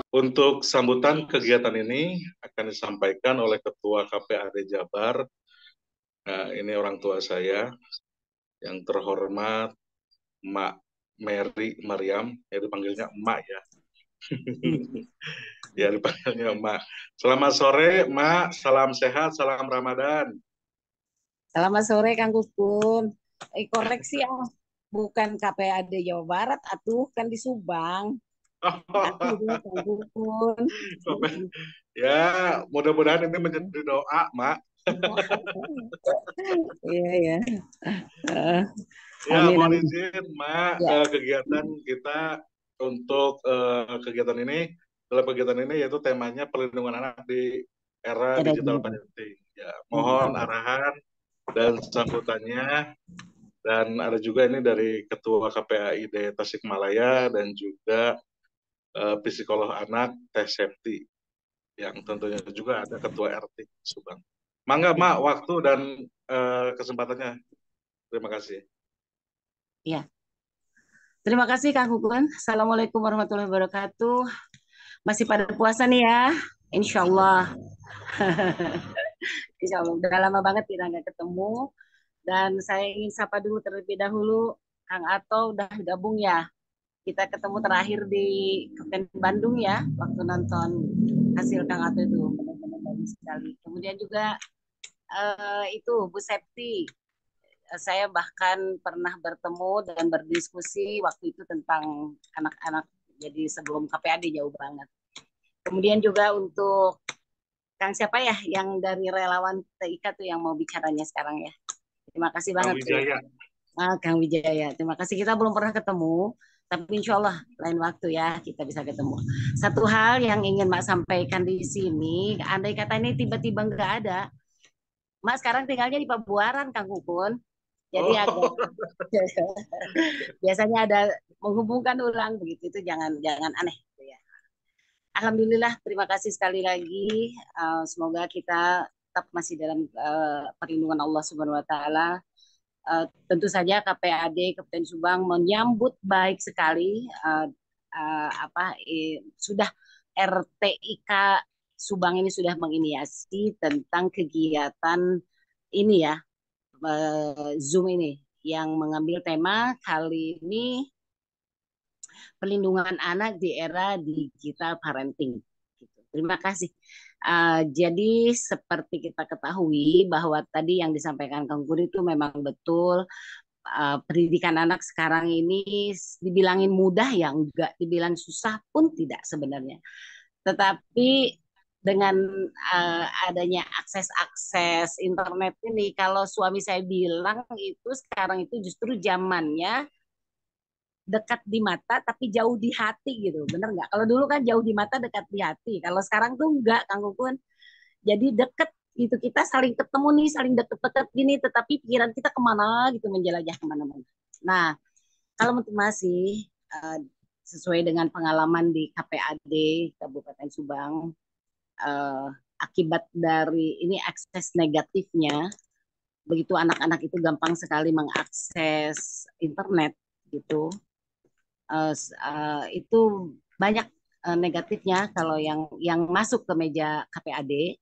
Untuk sambutan kegiatan ini akan disampaikan oleh Ketua KPAD Jabar. Ini orang tua saya yang terhormat Mak Mary Mariam, ya dipanggilnya Emak ya. Ya dipanggilnya Emak. Selamat sore Mak, salam sehat, salam Ramadan. Selamat sore Kang Kukun. Koreksi ya, bukan KPAD Jawa Barat, atuh kan di Subang. Atuh dia Kang Kukun. Ya, mudah-mudahan ini menjadi doa, Mak. Iya ya. Ya, Amin mohon amin. izin, Mak, Ya. kegiatan kita untuk kegiatan ini, dalam kegiatan ini yaitu temanya perlindungan anak di era Ada digital juga. parenting. Ya, mohon arahan dan sambutannya, dan ada juga ini dari Ketua KPAID Tasikmalaya dan juga psikolog anak Teh Septi, yang tentunya juga ada Ketua RT Subang. Mangga, Mak, waktu dan kesempatannya. Terima kasih. Ya. Terima kasih Kang Kukun. Assalamualaikum warahmatullahi wabarakatuh. Masih pada puasa nih ya, Insya Allah. Insya Allah. Udah lama banget kita nggak ketemu. Dan saya ingin sapa dulu terlebih dahulu, Kang Ato udah gabung ya. Kita ketemu terakhir di Kapten Bandung ya, waktu nonton hasil Kang Ato itu. Benar-benar bagus sekali. Kemudian juga itu Bu Septi. Saya bahkan pernah bertemu dan berdiskusi waktu itu tentang anak-anak. Jadi sebelum KPAD jauh banget. Kemudian juga untuk Kang siapa ya yang dari relawan TIK tuh yang mau bicaranya sekarang ya. Terima kasih Kang banget tuh. Wijaya. Kang Wijaya. Terima kasih. Kita belum pernah ketemu, tapi insya Allah lain waktu ya kita bisa ketemu. Satu hal yang ingin Mak sampaikan di sini, andai kata ini tiba-tiba nggak ada, Mak sekarang tinggalnya di Pabuaran, Kang Kukun. Jadi agak Oh, biasanya ada menghubungkan ulang begitu itu jangan jangan aneh. Gitu ya. Alhamdulillah, terima kasih sekali lagi. Semoga kita tetap masih dalam perlindungan Allah Subhanahu Wa Taala. Tentu saja KPAD Kabupaten Subang menyambut baik sekali sudah RTIK Subang ini sudah menginisiasi tentang kegiatan ini ya Zoom ini yang mengambil tema kali ini perlindungan anak di era digital parenting. Terima kasih. Jadi seperti kita ketahui bahwa tadi yang disampaikan Kang Guri itu memang betul pendidikan anak sekarang ini dibilangin mudah ya enggak, dibilang susah pun tidak sebenarnya. Tetapi dengan adanya akses-akses internet ini, kalau suami saya bilang itu sekarang itu justru zamannya dekat di mata tapi jauh di hati gitu, bener nggak? Kalau dulu kan jauh di mata dekat di hati, kalau sekarang tuh enggak, Kang Gukun. Jadi deket gitu, kita saling ketemu nih, saling deket-deket gini, tetapi pikiran kita kemana gitu, menjelajah kemana-mana. Nah, kalau untuk masih sesuai dengan pengalaman di KPAD Kabupaten Subang, uh, akibat dari ini akses negatifnya, begitu anak-anak itu gampang sekali mengakses internet gitu, itu banyak negatifnya. Kalau yang masuk ke meja KPAD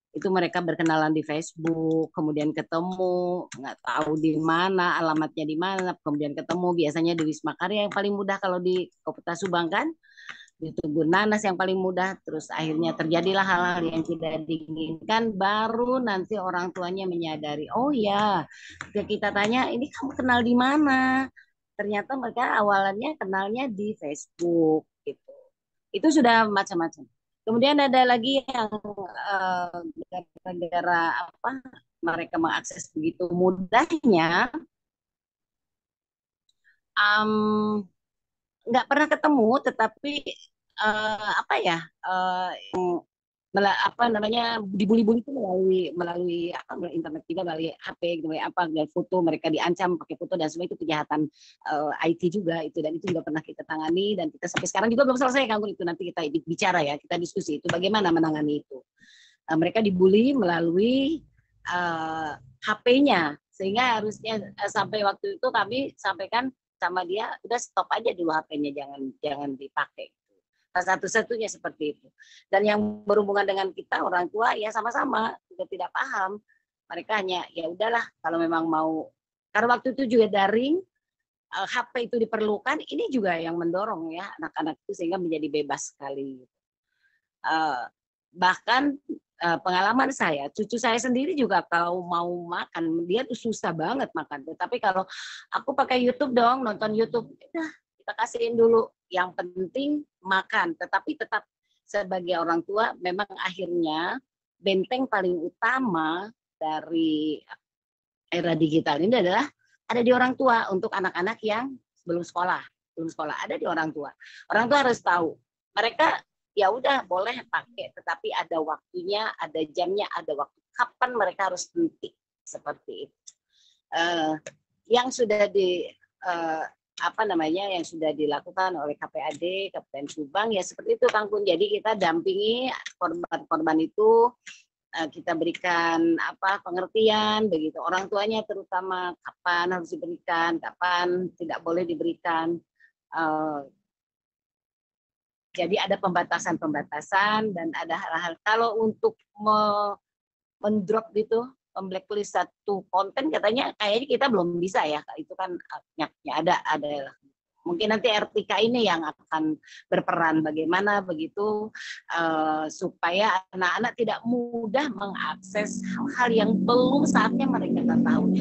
itu mereka berkenalan di Facebook, kemudian ketemu, nggak tahu di mana, alamatnya di mana, kemudian ketemu biasanya di Wisma Karya yang paling mudah kalau di Kota Subang kan, di Tugu Nanas yang paling mudah, terus akhirnya terjadilah hal-hal yang tidak diinginkan, baru nanti orang tuanya menyadari, oh ya, ketika kita tanya, ini kamu kenal di mana? Ternyata mereka awalnya kenalnya di Facebook, gitu. Itu sudah macam-macam. Kemudian ada lagi yang negara apa mereka mengakses begitu mudahnya, nggak pernah ketemu, tetapi apa ya apa namanya dibully-bully itu melalui apa melalui internet juga, melalui HP gitu, apa melalui foto, mereka diancam pakai foto dan semua itu kejahatan IT juga itu, dan itu juga pernah kita tangani dan kita sampai sekarang juga belum selesai Kang. Itu nanti kita bicara ya, kita diskusi itu bagaimana menangani itu. Mereka dibully melalui HP-nya, sehingga harusnya sampai waktu itu kami sampaikan sama dia, udah stop aja dulu HP-nya, jangan dipakai. Satu-satunya seperti itu. Dan yang berhubungan dengan kita orang tua ya sama-sama juga tidak paham. Mereka hanya ya udahlah kalau memang mau, karena waktu itu juga daring, HP itu diperlukan, ini juga yang mendorong ya anak-anak itu sehingga menjadi bebas sekali. Bahkan pengalaman saya, cucu saya sendiri juga kalau mau makan, dia tuh susah banget makan. Tapi kalau aku pakai YouTube dong, nonton YouTube, udah kita kasihin dulu. Yang penting makan, tetapi tetap sebagai orang tua memang akhirnya benteng paling utama dari era digital ini adalah ada di orang tua untuk anak-anak yang belum sekolah ada di orang tua. Orang tua harus tahu mereka ya udah boleh pakai, tetapi ada waktunya, ada jamnya, ada waktu kapan mereka harus berhenti seperti itu. Yang sudah yang sudah dilakukan oleh KPAD Kabupaten Subang ya seperti itu Kang Kun. Jadi kita dampingi korban-korban itu, kita berikan pengertian begitu, orang tuanya terutama kapan harus diberikan, kapan tidak boleh diberikan. Jadi ada pembatasan dan ada hal-hal kalau untuk mendrop gitu, memblacklist satu konten katanya kayaknya kita belum bisa ya, itu kan ada mungkin nanti RTK ini yang akan berperan bagaimana begitu supaya anak-anak tidak mudah mengakses hal-hal yang belum saatnya mereka tahu.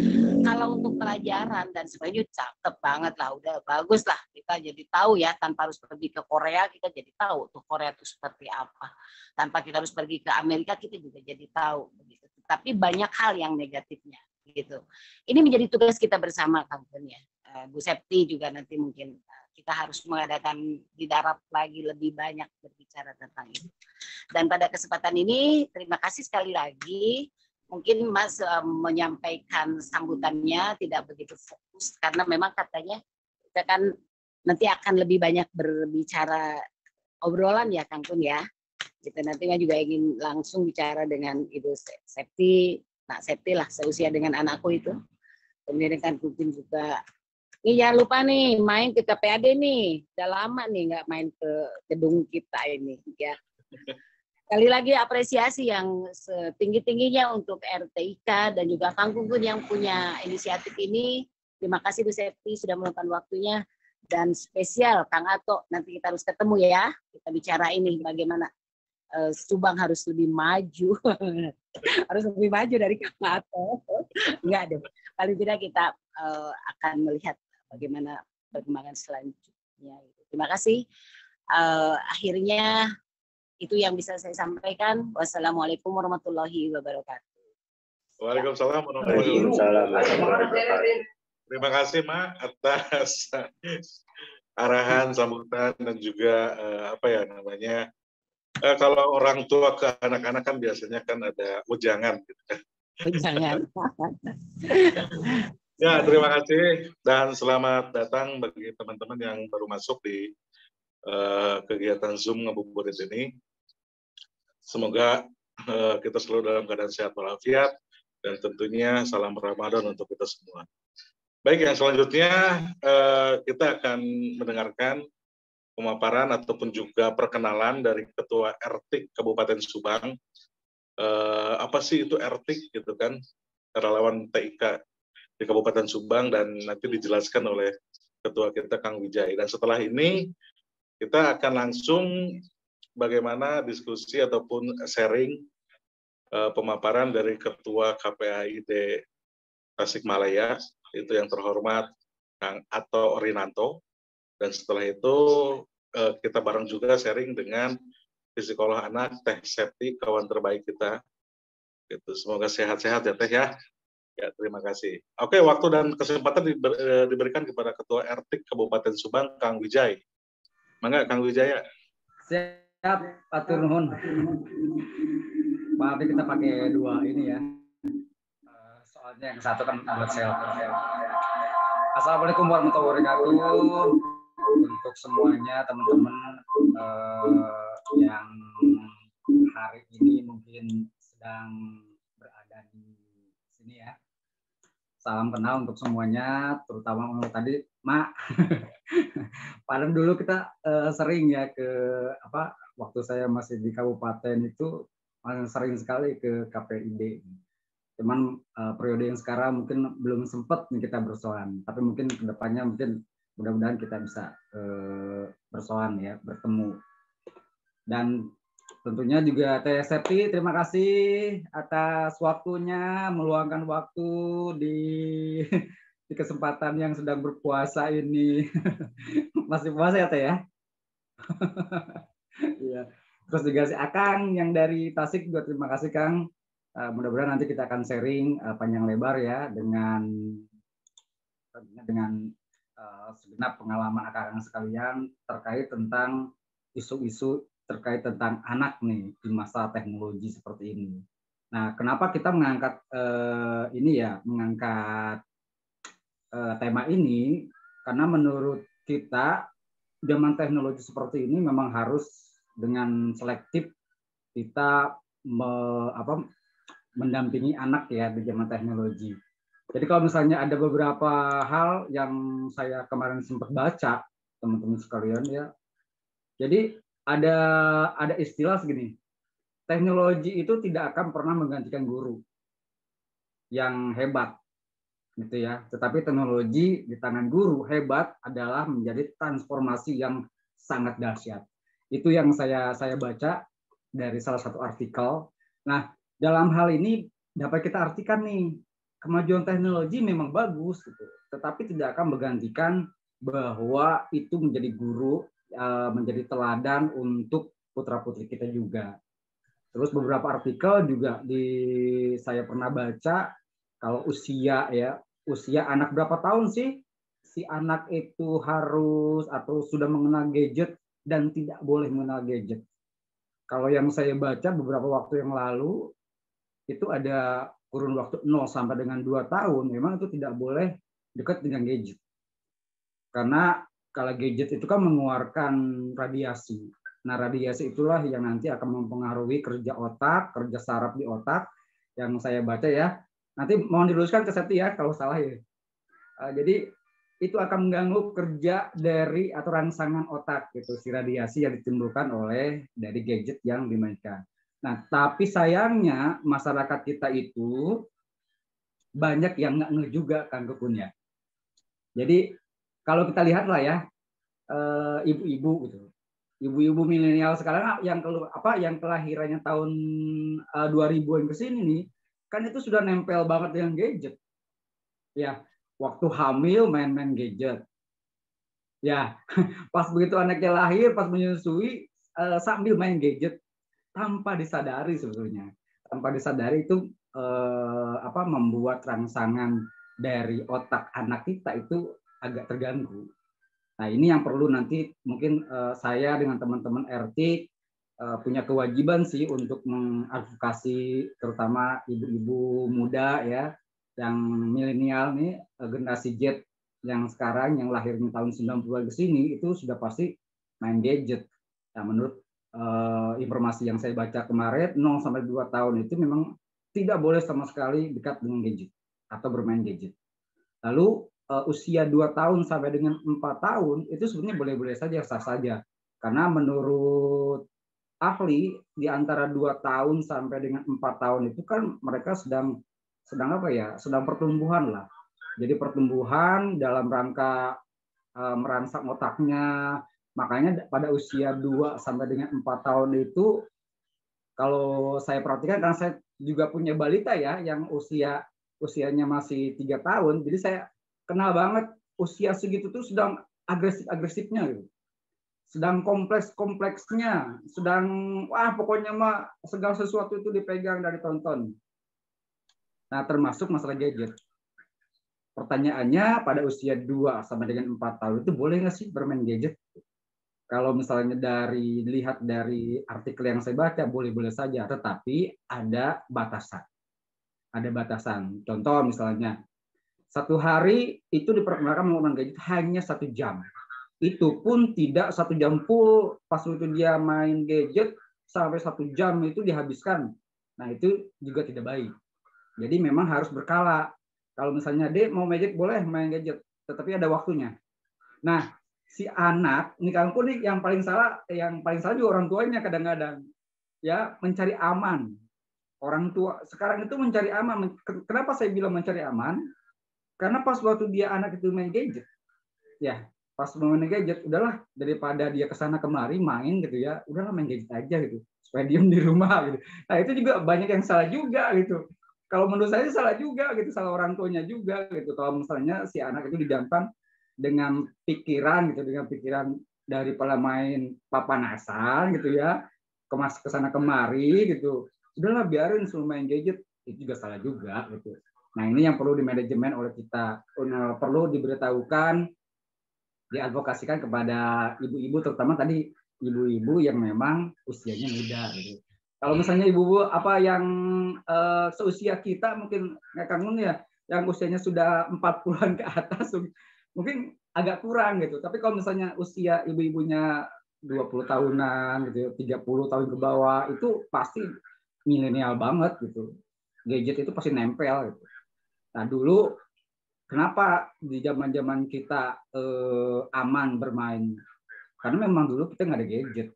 Kalau untuk pelajaran dan sebagainya cakep banget lah, udah bagus lah kita jadi tahu ya, tanpa harus pergi ke Korea kita jadi tahu tuh Korea itu seperti apa, tanpa kita harus pergi ke Amerika kita juga jadi tahu begitu. Tapi banyak hal yang negatifnya gitu. Ini menjadi tugas kita bersama Kang Kun ya. Bu Septi juga nanti mungkin kita harus mengadakan di darat lagi lebih banyak berbicara tentang itu. Dan pada kesempatan ini terima kasih sekali lagi. Mungkin Mas menyampaikan sambutannya tidak begitu fokus karena memang katanya kita kan nanti akan lebih banyak berbicara obrolan ya Kang Kun ya. Kita nantinya juga ingin langsung bicara dengan Ibu Septi, Nak Septi lah seusia dengan anakku itu. Kemudian kan mungkin juga ini jangan lupa nih main ke KPAD nih, udah lama nih nggak main ke gedung kita ini ya. Sekali lagi apresiasi yang setinggi-tingginya untuk RTIK dan juga Kang Gunggun yang punya inisiatif ini. Terima kasih Bu Septi sudah meluangkan waktunya, dan spesial Kang Ato, nanti kita harus ketemu ya, kita bicara ini bagaimana Subang harus lebih maju, harus lebih maju dari Kang Ato. Enggak deh, paling tidak kita akan melihat bagaimana perkembangan selanjutnya. Terima kasih. Akhirnya itu yang bisa saya sampaikan. Wassalamualaikum warahmatullahi wabarakatuh. Waalaikumsalam warahmatullahi wabarakatuh. Terima kasih Ma atas arahan, sambutan dan juga kalau orang tua ke anak-anak kan biasanya kan ada ujangan gitu kan. Ujangan. Ya, terima kasih dan selamat datang bagi teman-teman yang baru masuk di kegiatan Zoom Ngabuburit ini. Semoga kita selalu dalam keadaan sehat walafiat dan tentunya salam Ramadan untuk kita semua. Baik, yang selanjutnya kita akan mendengarkan pemaparan ataupun juga perkenalan dari Ketua RTIK Kabupaten Subang. Apa sih itu RTIK gitu kan? Relawan TIK di Kabupaten Subang, dan nanti dijelaskan oleh Ketua kita Kang Wijay. Dan setelah ini kita akan langsung bagaimana diskusi ataupun sharing pemaparan dari Ketua KPAID Tasikmalaya, itu yang terhormat Kang Ato Rinanto. Dan setelah itu kita bareng juga sharing dengan psikolog anak Teh Septi, kawan terbaik kita. Gitu. Semoga sehat-sehat ya Teh ya. Ya, terima kasih. Oke, waktu dan kesempatan diberikan kepada Ketua RTIK Kabupaten Subang, Kang Wijay. Mangga, Kang Wijaya. Siap, atur nuhun. Maaf kita pakai dua ini ya. Soalnya yang satu kan buat selfie. Assalamualaikum warahmatullahi wabarakatuh. Untuk semuanya teman-teman yang hari ini mungkin sedang berada di sini ya. Salam kenal untuk semuanya, terutama untuk tadi, Mak. Padahal dulu kita sering ya ke waktu saya masih di kabupaten itu masih sering sekali ke KPID. Cuman periode yang sekarang mungkin belum sempat nih kita bersoan, tapi mungkin kedepannya mungkin mudah-mudahan kita bisa bersoan ya, bertemu. Dan tentunya juga Teh Septi, terima kasih atas waktunya, meluangkan waktu di kesempatan yang sedang berpuasa ini. Masih puasa ya Teh ya? Iya. Terus juga si Akang yang dari Tasik juga terima kasih Kang. Mudah-mudahan nanti kita akan sharing panjang lebar ya dengan segenap pengalaman Akang sekalian terkait tentang isu-isu terkait tentang anak nih di masa teknologi seperti ini. Nah, kenapa kita mengangkat tema ini? Karena menurut kita zaman teknologi seperti ini memang harus dengan selektif kita mendampingi anak ya di zaman teknologi. Jadi kalau misalnya ada beberapa hal yang saya kemarin sempat baca, teman-teman sekalian ya. Jadi ada istilah segini, teknologi itu tidak akan pernah menggantikan guru yang hebat, gitu ya. Tetapi teknologi di tangan guru hebat adalah menjadi transformasi yang sangat dahsyat. Itu yang saya baca dari salah satu artikel. Nah, dalam hal ini dapat kita artikan nih, kemajuan teknologi memang bagus, gitu, tetapi tidak akan menggantikan bahwa itu menjadi guru, menjadi teladan untuk putra-putri kita juga. Terus beberapa artikel juga saya pernah baca, kalau usia anak berapa tahun sih si anak itu harus atau sudah mengenal gadget dan tidak boleh mengenal gadget. Kalau yang saya baca beberapa waktu yang lalu, itu ada kurun waktu 0 sampai dengan 2 tahun, memang itu tidak boleh dekat dengan gadget. Karena kalau gadget itu kan mengeluarkan radiasi. Nah, radiasi itulah yang nanti akan mempengaruhi kerja otak, kerja saraf di otak, yang saya baca ya. Nanti mohon diluruskan ke Septi ya, kalau salah ya. Jadi, itu akan mengganggu kerja dari atau rangsangan otak gitu, si radiasi yang ditimbulkan oleh dari gadget yang dimainkan. Nah, tapi sayangnya masyarakat kita itu banyak yang nggak ngeh juga Kang Kekun ya. Jadi kalau kita lihat lah ya, ibu-ibu gitu, ibu-ibu milenial sekarang yang kelahirannya tahun 2000-an ke sini nih, kan itu sudah nempel banget dengan gadget. Ya, waktu hamil main-main gadget. Ya, pas begitu anaknya lahir, pas menyusui sambil main gadget tanpa disadari sebetulnya. Tanpa disadari itu membuat rangsangan dari otak anak kita itu agak terganggu. Nah, ini yang perlu nanti mungkin saya dengan teman-teman RT punya kewajiban sih untuk mengadvokasi terutama ibu-ibu muda ya, yang milenial nih, generasi Z yang sekarang yang lahirnya tahun 90-an ke sini itu sudah pasti main gadget. Nah, menurut informasi yang saya baca kemarin 0 sampai 2 tahun itu memang tidak boleh sama sekali dekat dengan gadget atau bermain gadget. Lalu usia 2 tahun sampai dengan 4 tahun itu sebenarnya boleh-boleh saja, sah saja. Karena menurut ahli di antara 2 tahun sampai dengan 4 tahun itu kan mereka sedang pertumbuhan lah. Jadi pertumbuhan dalam rangka merangsang otaknya. Makanya pada usia 2 sampai dengan 4 tahun itu kalau saya perhatikan, karena saya juga punya balita ya yang usianya masih 3 tahun, jadi saya kenal banget usia segitu tuh sedang agresif-agresifnya gitu. Sedang kompleks-kompleksnya, sedang pokoknya mah segala sesuatu itu dipegang dan ditonton. Nah, termasuk masalah gadget. Pertanyaannya pada usia 2 sampai dengan 4 tahun itu boleh nggak sih bermain gadget? Kalau misalnya dilihat dari artikel yang saya baca, boleh-boleh saja, tetapi ada batasan. Ada batasan. Contoh misalnya, 1 hari itu diperkenalkan menggunakan gadget hanya 1 jam. Itu pun tidak 1 jam full, pas itu dia main gadget sampai 1 jam itu dihabiskan. Nah, itu juga tidak baik. Jadi memang harus berkala. Kalau misalnya D mau gadget boleh main gadget, tetapi ada waktunya. Nah, si anak ini kan nih yang paling salah juga orang tuanya kadang-kadang ya mencari aman. Orang tua sekarang itu mencari aman. Kenapa saya bilang mencari aman? Karena pas waktu dia anak itu main gadget, ya pas main gadget, udahlah daripada dia kesana kemari main gitu ya, udahlah main gadget aja gitu, supaya diem di rumah gitu. Nah itu juga banyak yang salah juga gitu. Kalau menurut saya salah juga gitu, salah orang tuanya juga gitu. Kalau misalnya si anak itu didiamkan dengan pikiran gitu, dengan pikiran daripada main papanasan gitu ya, kesana kemari gitu, udahlah biarin suruh main gadget, itu juga salah juga gitu. Nah ini yang perlu dimanajemen oleh kita, perlu diberitahukan, diadvokasikan kepada ibu-ibu, terutama tadi ibu-ibu yang memang usianya muda gitu. Kalau misalnya ibu-ibu apa yang seusia kita mungkin nggak kangen ya, yang usianya sudah 40-an ke atas mungkin agak kurang gitu. Tapi kalau misalnya usia ibu-ibunya 20 tahunan gitu, 30 tahun ke bawah, itu pasti milenial banget gitu. Gadget itu pasti nempel gitu. Nah dulu kenapa di zaman-zaman kita aman bermain? Karena memang dulu kita nggak ada gadget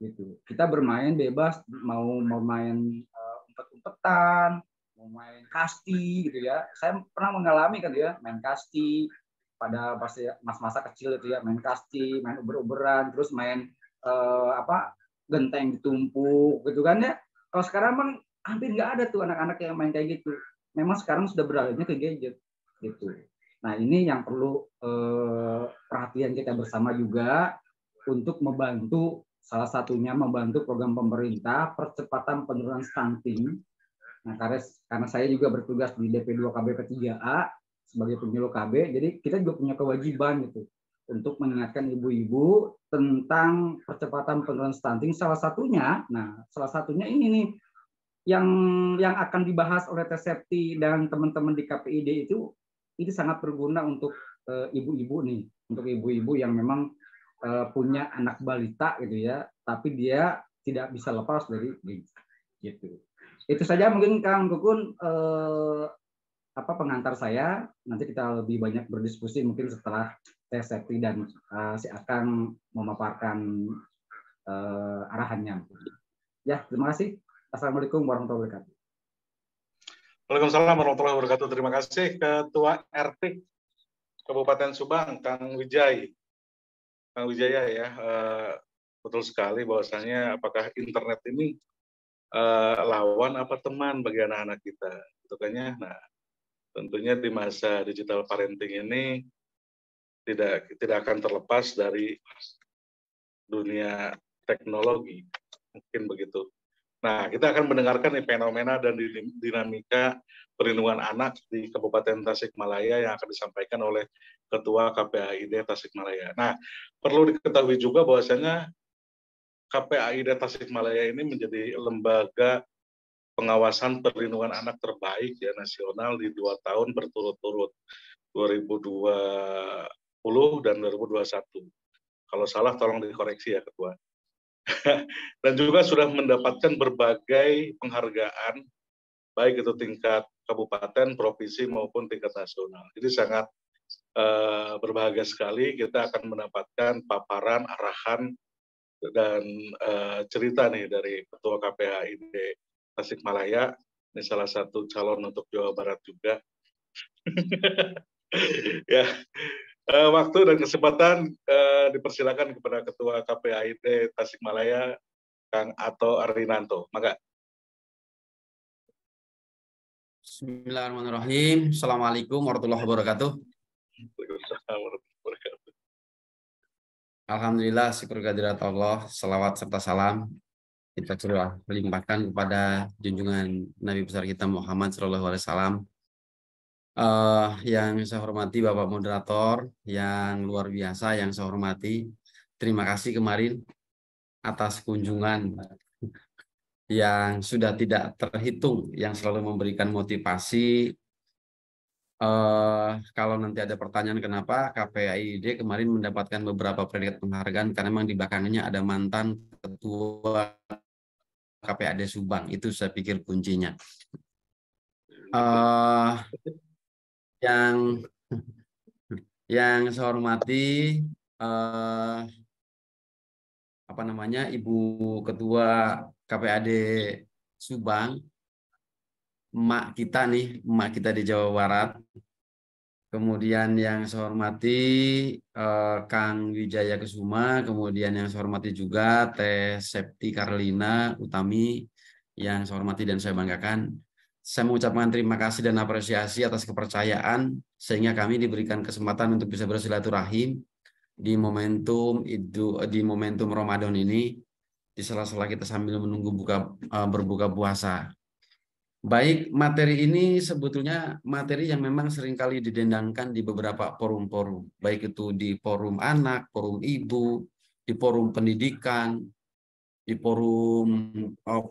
gitu. Kita bermain bebas, mau main umpet-umpetan, mau main kasti gitu ya. Saya pernah mengalami kan ya, main kasti pada masa kecil itu ya, main kasti, main uber-uberan, terus main genteng ditumpuk gitu kan ya. Kalau sekarang kan hampir nggak ada tuh anak-anak yang main kayak gitu. Memang sekarang sudah beralihnya ke gadget gitu. Nah ini yang perlu perhatian kita bersama juga untuk membantu, salah satunya membantu program pemerintah percepatan penurunan stunting. Nah karena saya juga bertugas di DP2 KBP 3A sebagai penyuluh KB, jadi kita juga punya kewajiban gitu untuk mengingatkan ibu-ibu tentang percepatan penurunan stunting. Salah satunya ini nih yang akan dibahas oleh Tesepti dan teman-teman di KPID itu sangat berguna untuk ibu-ibu nih, untuk ibu-ibu yang memang punya anak balita gitu ya, tapi dia tidak bisa lepas dari gitu. Itu saja mungkin Kang Kukun pengantar saya. Nanti kita lebih banyak berdiskusi mungkin setelah Tesepti dan si Akang memaparkan arahannya. Ya, terima kasih. Assalamualaikum warahmatullahi wabarakatuh. Waalaikumsalam warahmatullahi wabarakatuh. Terima kasih Ketua RT Kabupaten Subang, Kang Wijaya ya. Betul sekali bahwasanya apakah internet ini lawan apa teman bagi anak-anak kita. Tentunya, nah tentunya di masa digital parenting ini tidak akan terlepas dari dunia teknologi, mungkin begitu. Nah, kita akan mendengarkan nih fenomena dan dinamika perlindungan anak di Kabupaten Tasikmalaya yang akan disampaikan oleh Ketua KPAID Tasikmalaya. Nah, perlu diketahui juga bahwasanya KPAID Tasikmalaya ini menjadi lembaga pengawasan perlindungan anak terbaik ya nasional di 2 tahun berturut-turut, 2020 dan 2021. Kalau salah tolong dikoreksi ya Ketua. Dan juga sudah mendapatkan berbagai penghargaan, baik itu tingkat kabupaten, provinsi, maupun tingkat nasional. Jadi sangat berbahagia sekali kita akan mendapatkan paparan, arahan, dan cerita nih dari Ketua KPAID Tasikmalaya. Ini salah satu calon untuk Jawa Barat juga. Ya, waktu dan kesempatan dipersilakan kepada Ketua KPAID Tasikmalaya, Kang Ato Arinanto. Maka. Bismillahirrahmanirrahim. Assalamualaikum warahmatullahi wabarakatuh. Alhamdulillah, syukur kehadirat Allah, salawat serta salam kita sudah melimpahkan kepada junjungan Nabi besar kita Muhammad SAW. Yang saya hormati Bapak Moderator, yang luar biasa, yang saya hormati, terima kasih kemarin atas kunjungan yang sudah tidak terhitung, yang selalu memberikan motivasi. Kalau nanti ada pertanyaan kenapa KPAID kemarin mendapatkan beberapa predikat penghargaan, karena memang di belakangnya ada mantan Ketua KPAID Subang, itu saya pikir kuncinya. Yang saya hormati Ibu Ketua KPAD Subang, emak kita di Jawa Barat. Kemudian yang saya hormati Kang Wijaya Kesuma, kemudian yang saya hormati juga Teh Septi Karlina Utami, yang saya hormati dan saya banggakan. Saya mengucapkan terima kasih dan apresiasi atas kepercayaan sehingga kami diberikan kesempatan untuk bisa bersilaturahim di momentum Ramadan ini, di sela-sela kita sambil menunggu berbuka puasa. Baik, materi ini sebetulnya materi yang memang seringkali didendangkan di beberapa forum-forum, baik itu di forum anak, forum ibu, di forum pendidikan, di forum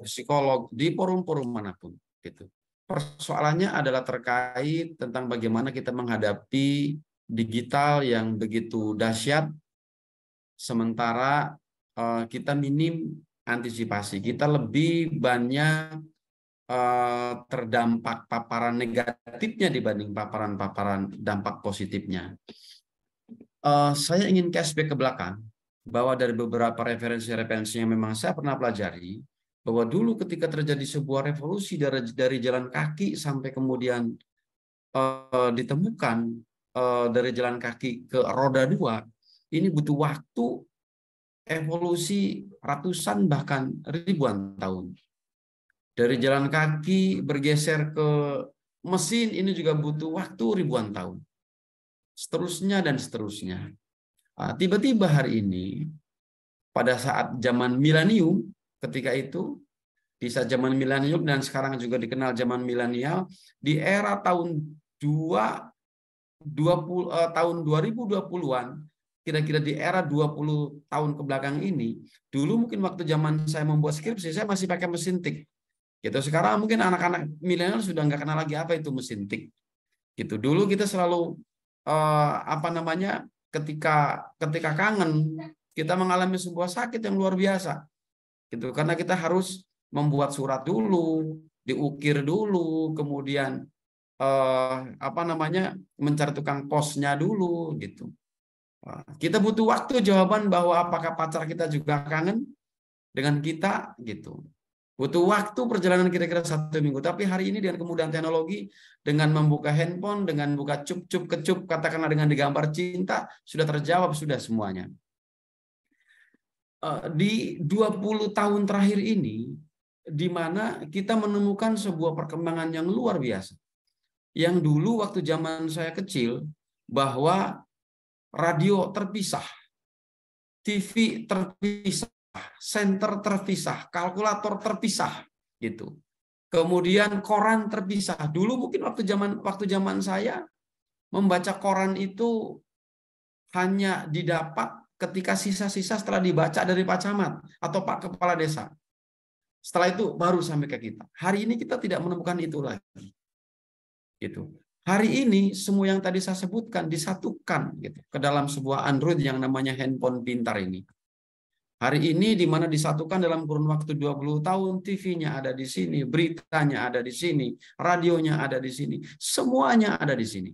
psikolog, di forum-forum manapun. Gitu. Persoalannya adalah terkait tentang bagaimana kita menghadapi digital yang begitu dahsyat, sementara kita minim antisipasi, kita lebih banyak terdampak paparan negatifnya dibanding paparan dampak positifnya. Saya ingin cashback ke belakang, bahwa dari beberapa referensi yang memang saya pernah pelajari, bahwa dulu ketika terjadi sebuah revolusi dari jalan kaki sampai kemudian ditemukan dari jalan kaki ke roda 2, ini butuh waktu evolusi ratusan bahkan ribuan tahun. Dari jalan kaki bergeser ke mesin ini juga butuh waktu ribuan tahun. Seterusnya dan seterusnya. Tiba-tiba hari ini, pada saat zaman milenium, ketika itu, di saat zaman milenium dan sekarang juga dikenal zaman milenial, di era tahun 2020-an, kira-kira di era 20 tahun ke belakang ini, dulu mungkin waktu zaman saya membuat skripsi, saya masih pakai mesin tik. Gitu. Sekarang mungkin anak-anak milenial sudah nggak kenal lagi apa itu mesin tik. Gitu. Dulu kita selalu ketika kangen, kita mengalami sebuah sakit yang luar biasa. Gitu. Karena kita harus membuat surat dulu, diukir dulu, kemudian mencari tukang posnya dulu gitu. Kita butuh waktu jawaban bahwa apakah pacar kita juga kangen dengan kita gitu. Butuh waktu perjalanan kira-kira 1 minggu. Tapi hari ini dengan kemudahan teknologi, dengan membuka handphone, dengan buka cup-cup kecup, katakanlah dengan digambar cinta, sudah terjawab sudah semuanya. Di 20 tahun terakhir ini, di mana kita menemukan sebuah perkembangan yang luar biasa. Yang dulu waktu zaman saya kecil, bahwa radio terpisah, TV terpisah, senter terpisah, kalkulator terpisah, gitu. Kemudian koran terpisah. Dulu mungkin waktu zaman saya membaca koran itu hanya didapat ketika sisa-sisa setelah dibaca dari Pak Camat atau Pak Kepala Desa. Setelah itu baru sampai ke kita. Hari ini kita tidak menemukan itu lagi. Gitu. Hari ini semua yang tadi saya sebutkan disatukan gitu ke dalam sebuah Android yang namanya handphone pintar ini. Hari ini di mana disatukan dalam kurun waktu 20 tahun, TV-nya ada di sini, beritanya ada di sini, radionya ada di sini, semuanya ada di sini.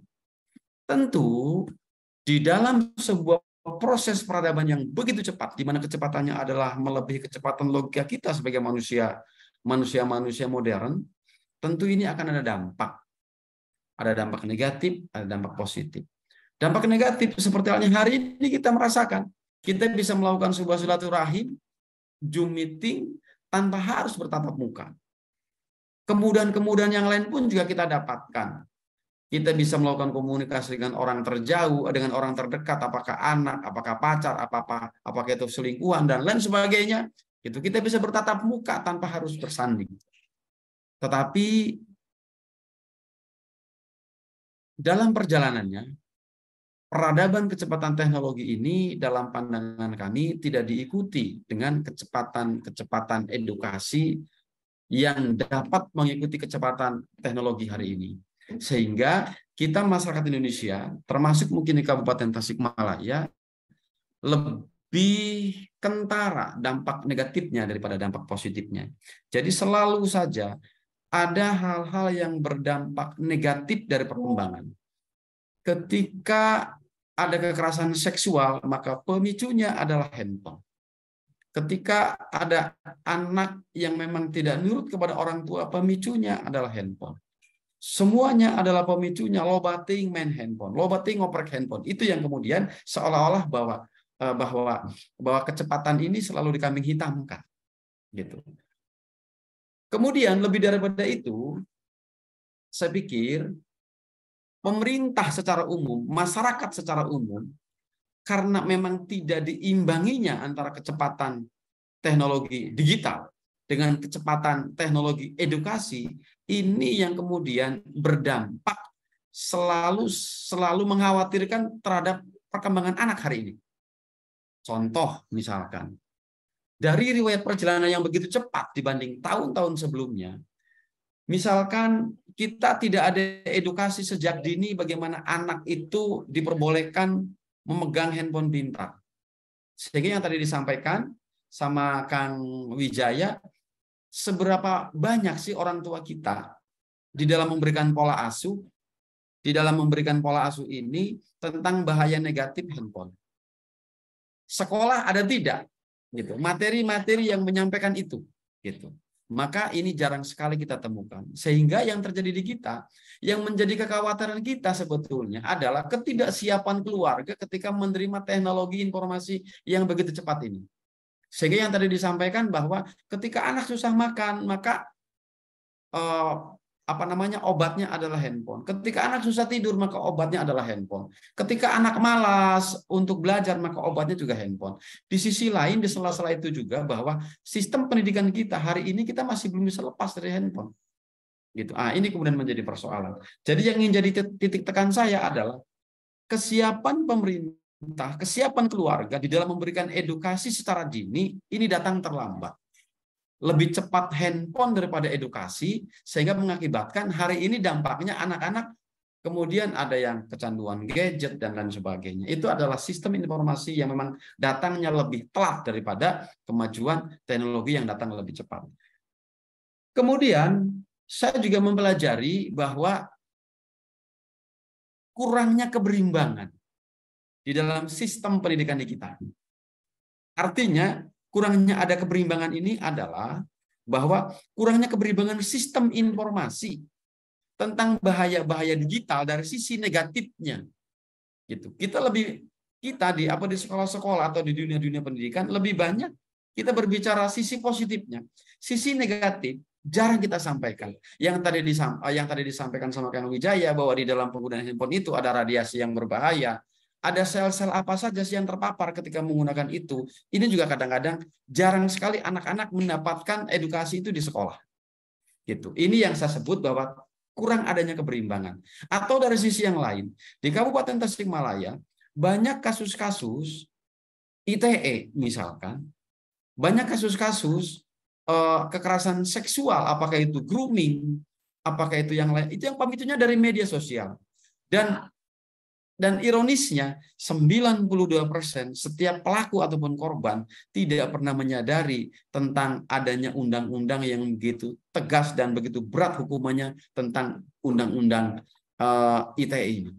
Tentu di dalam sebuah proses peradaban yang begitu cepat, di mana kecepatannya adalah melebihi kecepatan logika kita sebagai manusia modern, tentu ini akan ada dampak. Ada dampak negatif, ada dampak positif. Dampak negatif seperti halnya hari ini kita merasakan. Kita bisa melakukan sebuah silaturahim, Zoom meeting, tanpa harus bertatap muka. Kemudahan-kemudahan yang lain pun juga kita dapatkan. Kita bisa melakukan komunikasi dengan orang terjauh, dengan orang terdekat, apakah anak, apakah pacar, apakah itu selingkuhan, dan lain sebagainya. Itu kita bisa bertatap muka tanpa harus bersanding. Tetapi dalam perjalanannya, peradaban kecepatan teknologi ini dalam pandangan kami tidak diikuti dengan kecepatan edukasi yang dapat mengikuti kecepatan teknologi hari ini. Sehingga kita masyarakat Indonesia, termasuk mungkin di Kabupaten Tasikmalaya, lebih kentara dampak negatifnya daripada dampak positifnya. Jadi selalu saja ada hal-hal yang berdampak negatif dari perkembangan. ketika ada kekerasan seksual, maka pemicunya adalah handphone. Ketika ada anak yang memang tidak nurut kepada orang tua, pemicunya adalah handphone. Semuanya adalah pemicunya, lobating main handphone, lobating ngoprek handphone. Itu yang kemudian seolah-olah bahwa kecepatan ini selalu dikambing hitamkan, gitu. Kemudian lebih daripada itu, saya pikir pemerintah secara umum, masyarakat secara umum, karena memang tidak diimbanginya antara kecepatan teknologi digital dengan kecepatan teknologi edukasi, ini yang kemudian berdampak selalu mengkhawatirkan terhadap perkembangan anak hari ini. Contoh misalkan, dari riwayat perjalanan yang begitu cepat dibanding tahun-tahun sebelumnya, misalkan kita tidak ada edukasi sejak dini bagaimana anak itu diperbolehkan memegang handphone pintar. Sehingga yang tadi disampaikan sama Kang Wijaya, seberapa banyak sih orang tua kita di dalam memberikan pola asuh, ini tentang bahaya negatif handphone. Sekolah ada tidak? Gitu. Materi-materi yang menyampaikan itu. Gitu. Maka ini jarang sekali kita temukan. Sehingga yang terjadi di kita, yang menjadi kekhawatiran kita sebetulnya adalah ketidaksiapan keluarga ketika menerima teknologi informasi yang begitu cepat ini. Sehingga yang tadi disampaikan bahwa ketika anak susah makan, maka obatnya adalah handphone. Ketika anak susah tidur, maka obatnya adalah handphone. Ketika anak malas untuk belajar, maka obatnya juga handphone. Di sisi lain, di sela-sela itu juga bahwa sistem pendidikan kita hari ini kita masih belum bisa lepas dari handphone. Gitu. Ini kemudian menjadi persoalan. Jadi yang ingin jadi titik tekan saya adalah kesiapan pemerintah, kesiapan keluarga di dalam memberikan edukasi secara dini ini datang terlambat. Lebih cepat handphone daripada edukasi, sehingga mengakibatkan hari ini dampaknya anak-anak kemudian ada yang kecanduan gadget dan lain sebagainya. Itu adalah sistem informasi yang memang datangnya lebih telat daripada kemajuan teknologi yang datang lebih cepat. Kemudian saya juga mempelajari bahwa kurangnya keberimbangan di dalam sistem pendidikan di kita. Artinya, kurangnya ada keberimbangan ini adalah bahwa kurangnya keberimbangan sistem informasi tentang bahaya-bahaya digital dari sisi negatifnya. Gitu. Kita di sekolah-sekolah atau di dunia-dunia pendidikan lebih banyak kita berbicara sisi positifnya. Sisi negatif jarang kita sampaikan. Yang tadi disampaikan sama Kang Wijaya bahwa di dalam penggunaan handphone itu ada radiasi yang berbahaya. Ada sel-sel apa saja sih yang terpapar ketika menggunakan itu. Ini juga kadang-kadang jarang sekali anak-anak mendapatkan edukasi itu di sekolah. Gitu. Ini yang saya sebut bahwa kurang adanya keberimbangan. Atau dari sisi yang lain, di Kabupaten Tasikmalaya banyak kasus-kasus ITE misalkan, banyak kasus-kasus kekerasan seksual, apakah itu grooming, apakah itu yang lain, itu yang pemicunya dari media sosial. Dan ironisnya 92% setiap pelaku ataupun korban tidak pernah menyadari tentang adanya undang-undang yang begitu tegas dan begitu berat hukumannya tentang undang-undang ITE ini.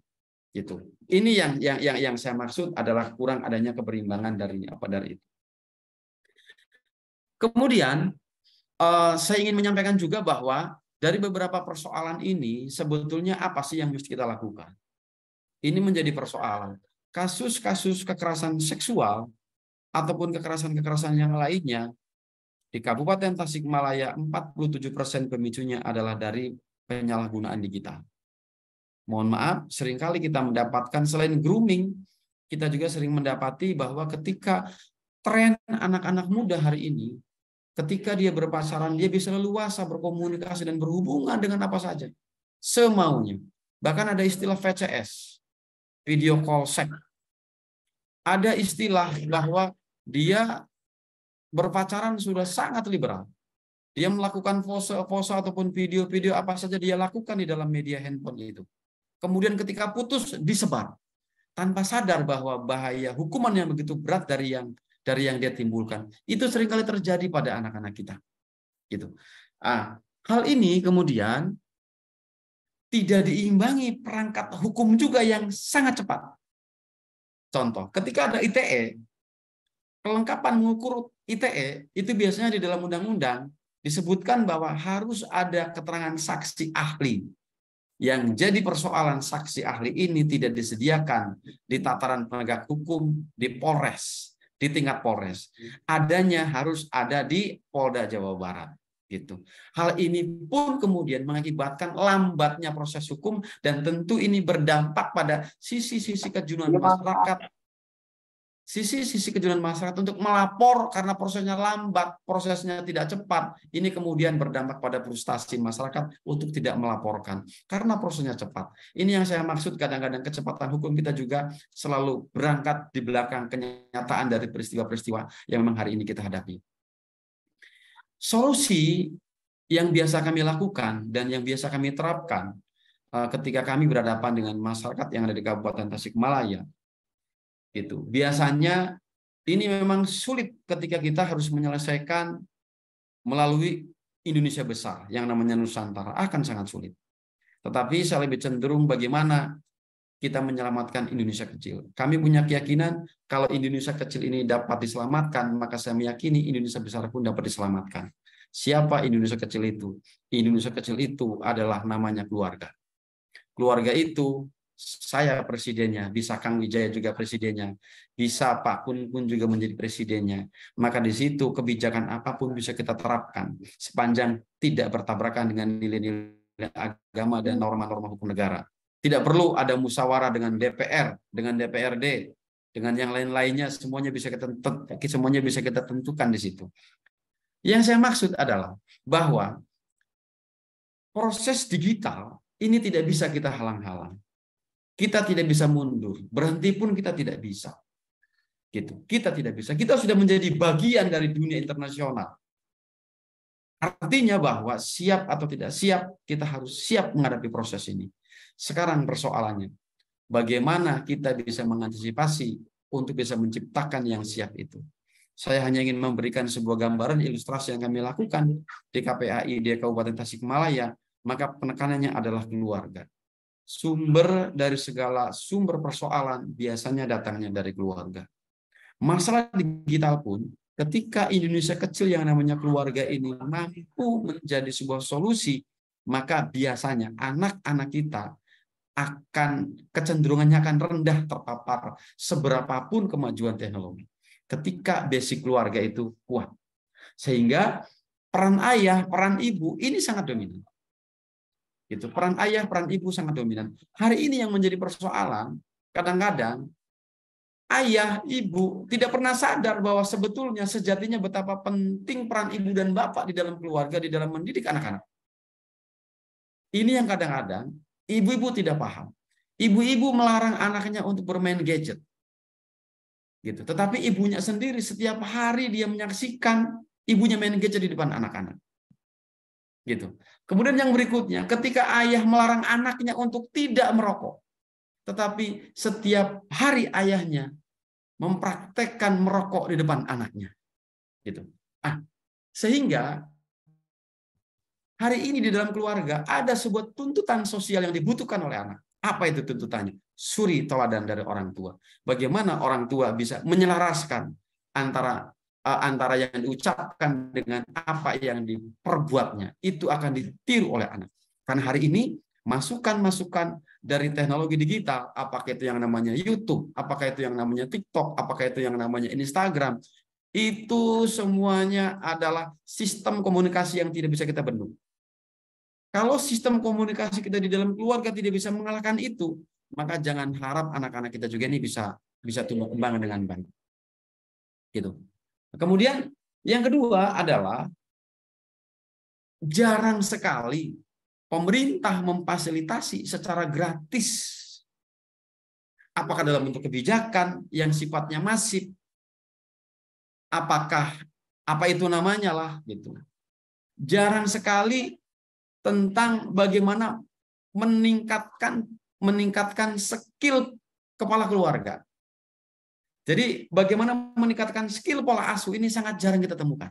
Gitu. Ini yang saya maksud adalah kurang adanya keberimbangan dari itu. Kemudian saya ingin menyampaikan juga bahwa dari beberapa persoalan ini sebetulnya apa sih yang mesti kita lakukan? Ini menjadi persoalan. Kasus-kasus kekerasan seksual ataupun kekerasan-kekerasan yang lainnya di Kabupaten Tasikmalaya 47% pemicunya adalah dari penyalahgunaan digital. Mohon maaf, seringkali kita mendapatkan selain grooming, kita juga sering mendapati bahwa ketika tren anak-anak muda hari ini, ketika dia berpacaran, dia bisa leluasa berkomunikasi dan berhubungan dengan apa saja, semaunya. Bahkan ada istilah VCS, video call sex. Ada istilah bahwa dia berpacaran sudah sangat liberal. Dia melakukan pose ataupun video-video apa saja dia lakukan di dalam media handphone itu. Kemudian ketika putus disebar tanpa sadar bahwa bahaya hukuman yang begitu berat dari yang dia timbulkan. Itu seringkali terjadi pada anak-anak kita. Gitu. Hal ini kemudian tidak diimbangi perangkat hukum juga yang sangat cepat. Contoh, ketika ada ITE, kelengkapan mengukur ITE itu biasanya di dalam undang-undang disebutkan bahwa harus ada keterangan saksi ahli. Yang jadi persoalan saksi ahli ini tidak disediakan di tataran penegak hukum di Polres, di tingkat Polres. Adanya harus ada di Polda Jawa Barat. Gitu. Hal ini pun kemudian mengakibatkan lambatnya proses hukum dan tentu ini berdampak pada sisi-sisi kejenuhan masyarakat. Sisi-sisi kejenuhan masyarakat untuk melapor karena prosesnya lambat, prosesnya tidak cepat. Ini kemudian berdampak pada frustasi masyarakat untuk tidak melaporkan karena prosesnya cepat. Ini yang saya maksud, kadang-kadang kecepatan hukum kita juga selalu berangkat di belakang kenyataan dari peristiwa-peristiwa yang memang hari ini kita hadapi. Solusi yang biasa kami lakukan dan yang biasa kami terapkan ketika kami berhadapan dengan masyarakat yang ada di Kabupaten Tasikmalaya, itu biasanya ini memang sulit ketika kita harus menyelesaikan melalui Indonesia besar yang namanya Nusantara, akan sangat sulit. Tetapi saya lebih cenderung bagaimana kita menyelamatkan Indonesia kecil. Kami punya keyakinan kalau Indonesia kecil ini dapat diselamatkan, maka saya meyakini Indonesia besar pun dapat diselamatkan. Siapa Indonesia kecil itu? Indonesia kecil itu adalah namanya keluarga. Keluarga itu saya presidennya, bisa Kang Wijaya juga presidennya, bisa Pak Kun pun juga menjadi presidennya. Maka di situ kebijakan apapun bisa kita terapkan sepanjang tidak bertabrakan dengan nilai-nilai agama dan norma-norma hukum negara. Tidak perlu ada musyawarah dengan DPR, dengan DPRD, dengan yang lain-lainnya, semuanya bisa kita tentukan di situ. Yang saya maksud adalah bahwa proses digital ini tidak bisa kita halang-halang. Kita tidak bisa mundur, berhenti pun kita tidak bisa. Gitu. Kita tidak bisa. Kita sudah menjadi bagian dari dunia internasional. Artinya bahwa siap atau tidak siap, kita harus siap menghadapi proses ini. Sekarang persoalannya, bagaimana kita bisa mengantisipasi untuk bisa menciptakan yang siap itu. Saya hanya ingin memberikan sebuah gambaran ilustrasi yang kami lakukan di KPAI di Kabupaten Tasikmalaya, maka penekanannya adalah keluarga. Sumber dari segala sumber persoalan biasanya datangnya dari keluarga. Masalah digital pun, ketika Indonesia kecil yang namanya keluarga ini mampu menjadi sebuah solusi, maka biasanya anak-anak kita akan kecenderungannya akan rendah terpapar seberapapun kemajuan teknologi. Ketika basic keluarga itu kuat. Sehingga peran ayah, peran ibu ini sangat dominan. Gitu. Peran ayah, peran ibu sangat dominan. Hari ini yang menjadi persoalan, kadang-kadang ayah, ibu tidak pernah sadar bahwa sebetulnya sejatinya betapa penting peran ibu dan bapak di dalam keluarga, di dalam mendidik anak-anak. Ini yang kadang-kadang ibu-ibu tidak paham. Ibu-ibu melarang anaknya untuk bermain gadget. Gitu. Tetapi ibunya sendiri setiap hari dia menyaksikan ibunya main gadget di depan anak-anak. Gitu. Kemudian yang berikutnya, ketika ayah melarang anaknya untuk tidak merokok, tetapi setiap hari ayahnya mempraktekkan merokok di depan anaknya. Gitu. Sehingga hari ini di dalam keluarga ada sebuah tuntutan sosial yang dibutuhkan oleh anak. Apa itu tuntutannya? Suri teladan dari orang tua. Bagaimana orang tua bisa menyelaraskan antara yang diucapkan dengan apa yang diperbuatnya, itu akan ditiru oleh anak. Karena hari ini masukan-masukan dari teknologi digital, apakah itu yang namanya YouTube, apakah itu yang namanya TikTok, apakah itu yang namanya Instagram, itu semuanya adalah sistem komunikasi yang tidak bisa kita bendung. Kalau sistem komunikasi kita di dalam keluarga tidak bisa mengalahkan itu, maka jangan harap anak-anak kita juga ini bisa tumbuh kembang dengan baik. Gitu. Kemudian yang kedua adalah jarang sekali pemerintah memfasilitasi secara gratis. Apakah dalam bentuk kebijakan yang sifatnya masif? Apakah apa itu namanya lah gitu. Jarang sekali tentang bagaimana meningkatkan skill kepala keluarga. Jadi bagaimana meningkatkan skill pola asuh ini sangat jarang kita temukan.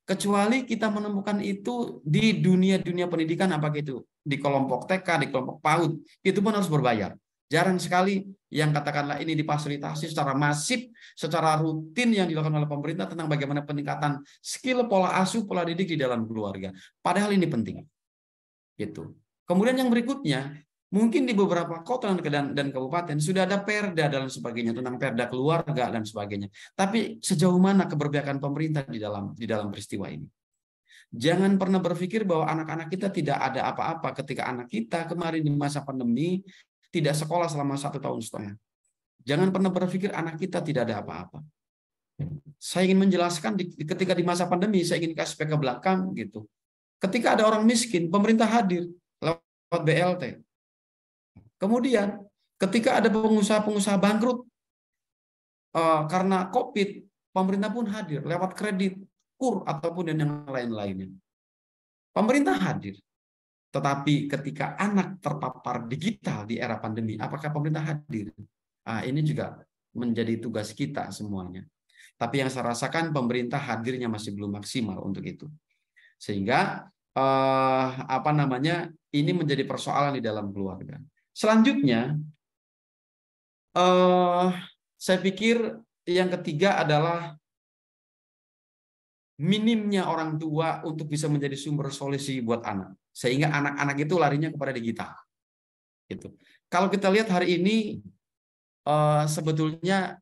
Kecuali kita menemukan itu di dunia pendidikan, apakah itu di kelompok TK, di kelompok PAUD, itu pun harus berbayar. Jarang sekali yang katakanlah ini difasilitasi secara masif, secara rutin yang dilakukan oleh pemerintah tentang bagaimana peningkatan skill pola asuh, pola didik di dalam keluarga. Padahal ini penting. Gitu. Kemudian yang berikutnya, mungkin di beberapa kota dan kabupaten sudah ada perda dan sebagainya tentang perda keluarga dan sebagainya. Tapi sejauh mana keberpihakan pemerintah di dalam peristiwa ini? Jangan pernah berpikir bahwa anak-anak kita tidak ada apa-apa ketika anak kita kemarin di masa pandemi tidak sekolah selama 1,5 tahun. Jangan pernah berpikir anak kita tidak ada apa-apa. Saya ingin menjelaskan ketika di masa pandemi, saya ingin kasih ke belakang gitu. Ketika ada orang miskin, pemerintah hadir lewat BLT. Kemudian ketika ada pengusaha-pengusaha bangkrut karena COVID, pemerintah pun hadir lewat kredit, KUR ataupun yang lain-lainnya. Pemerintah hadir. Tetapi ketika anak terpapar digital di era pandemi, apakah pemerintah hadir? Ini juga menjadi tugas kita semuanya. Tapi yang saya rasakan pemerintah hadirnya masih belum maksimal untuk itu. Sehingga ini menjadi persoalan di dalam keluarga. Selanjutnya, saya pikir yang ketiga adalah minimnya orang tua untuk bisa menjadi sumber solusi buat anak. Sehingga anak-anak itu larinya kepada digital. Gitu. Kalau kita lihat hari ini, sebetulnya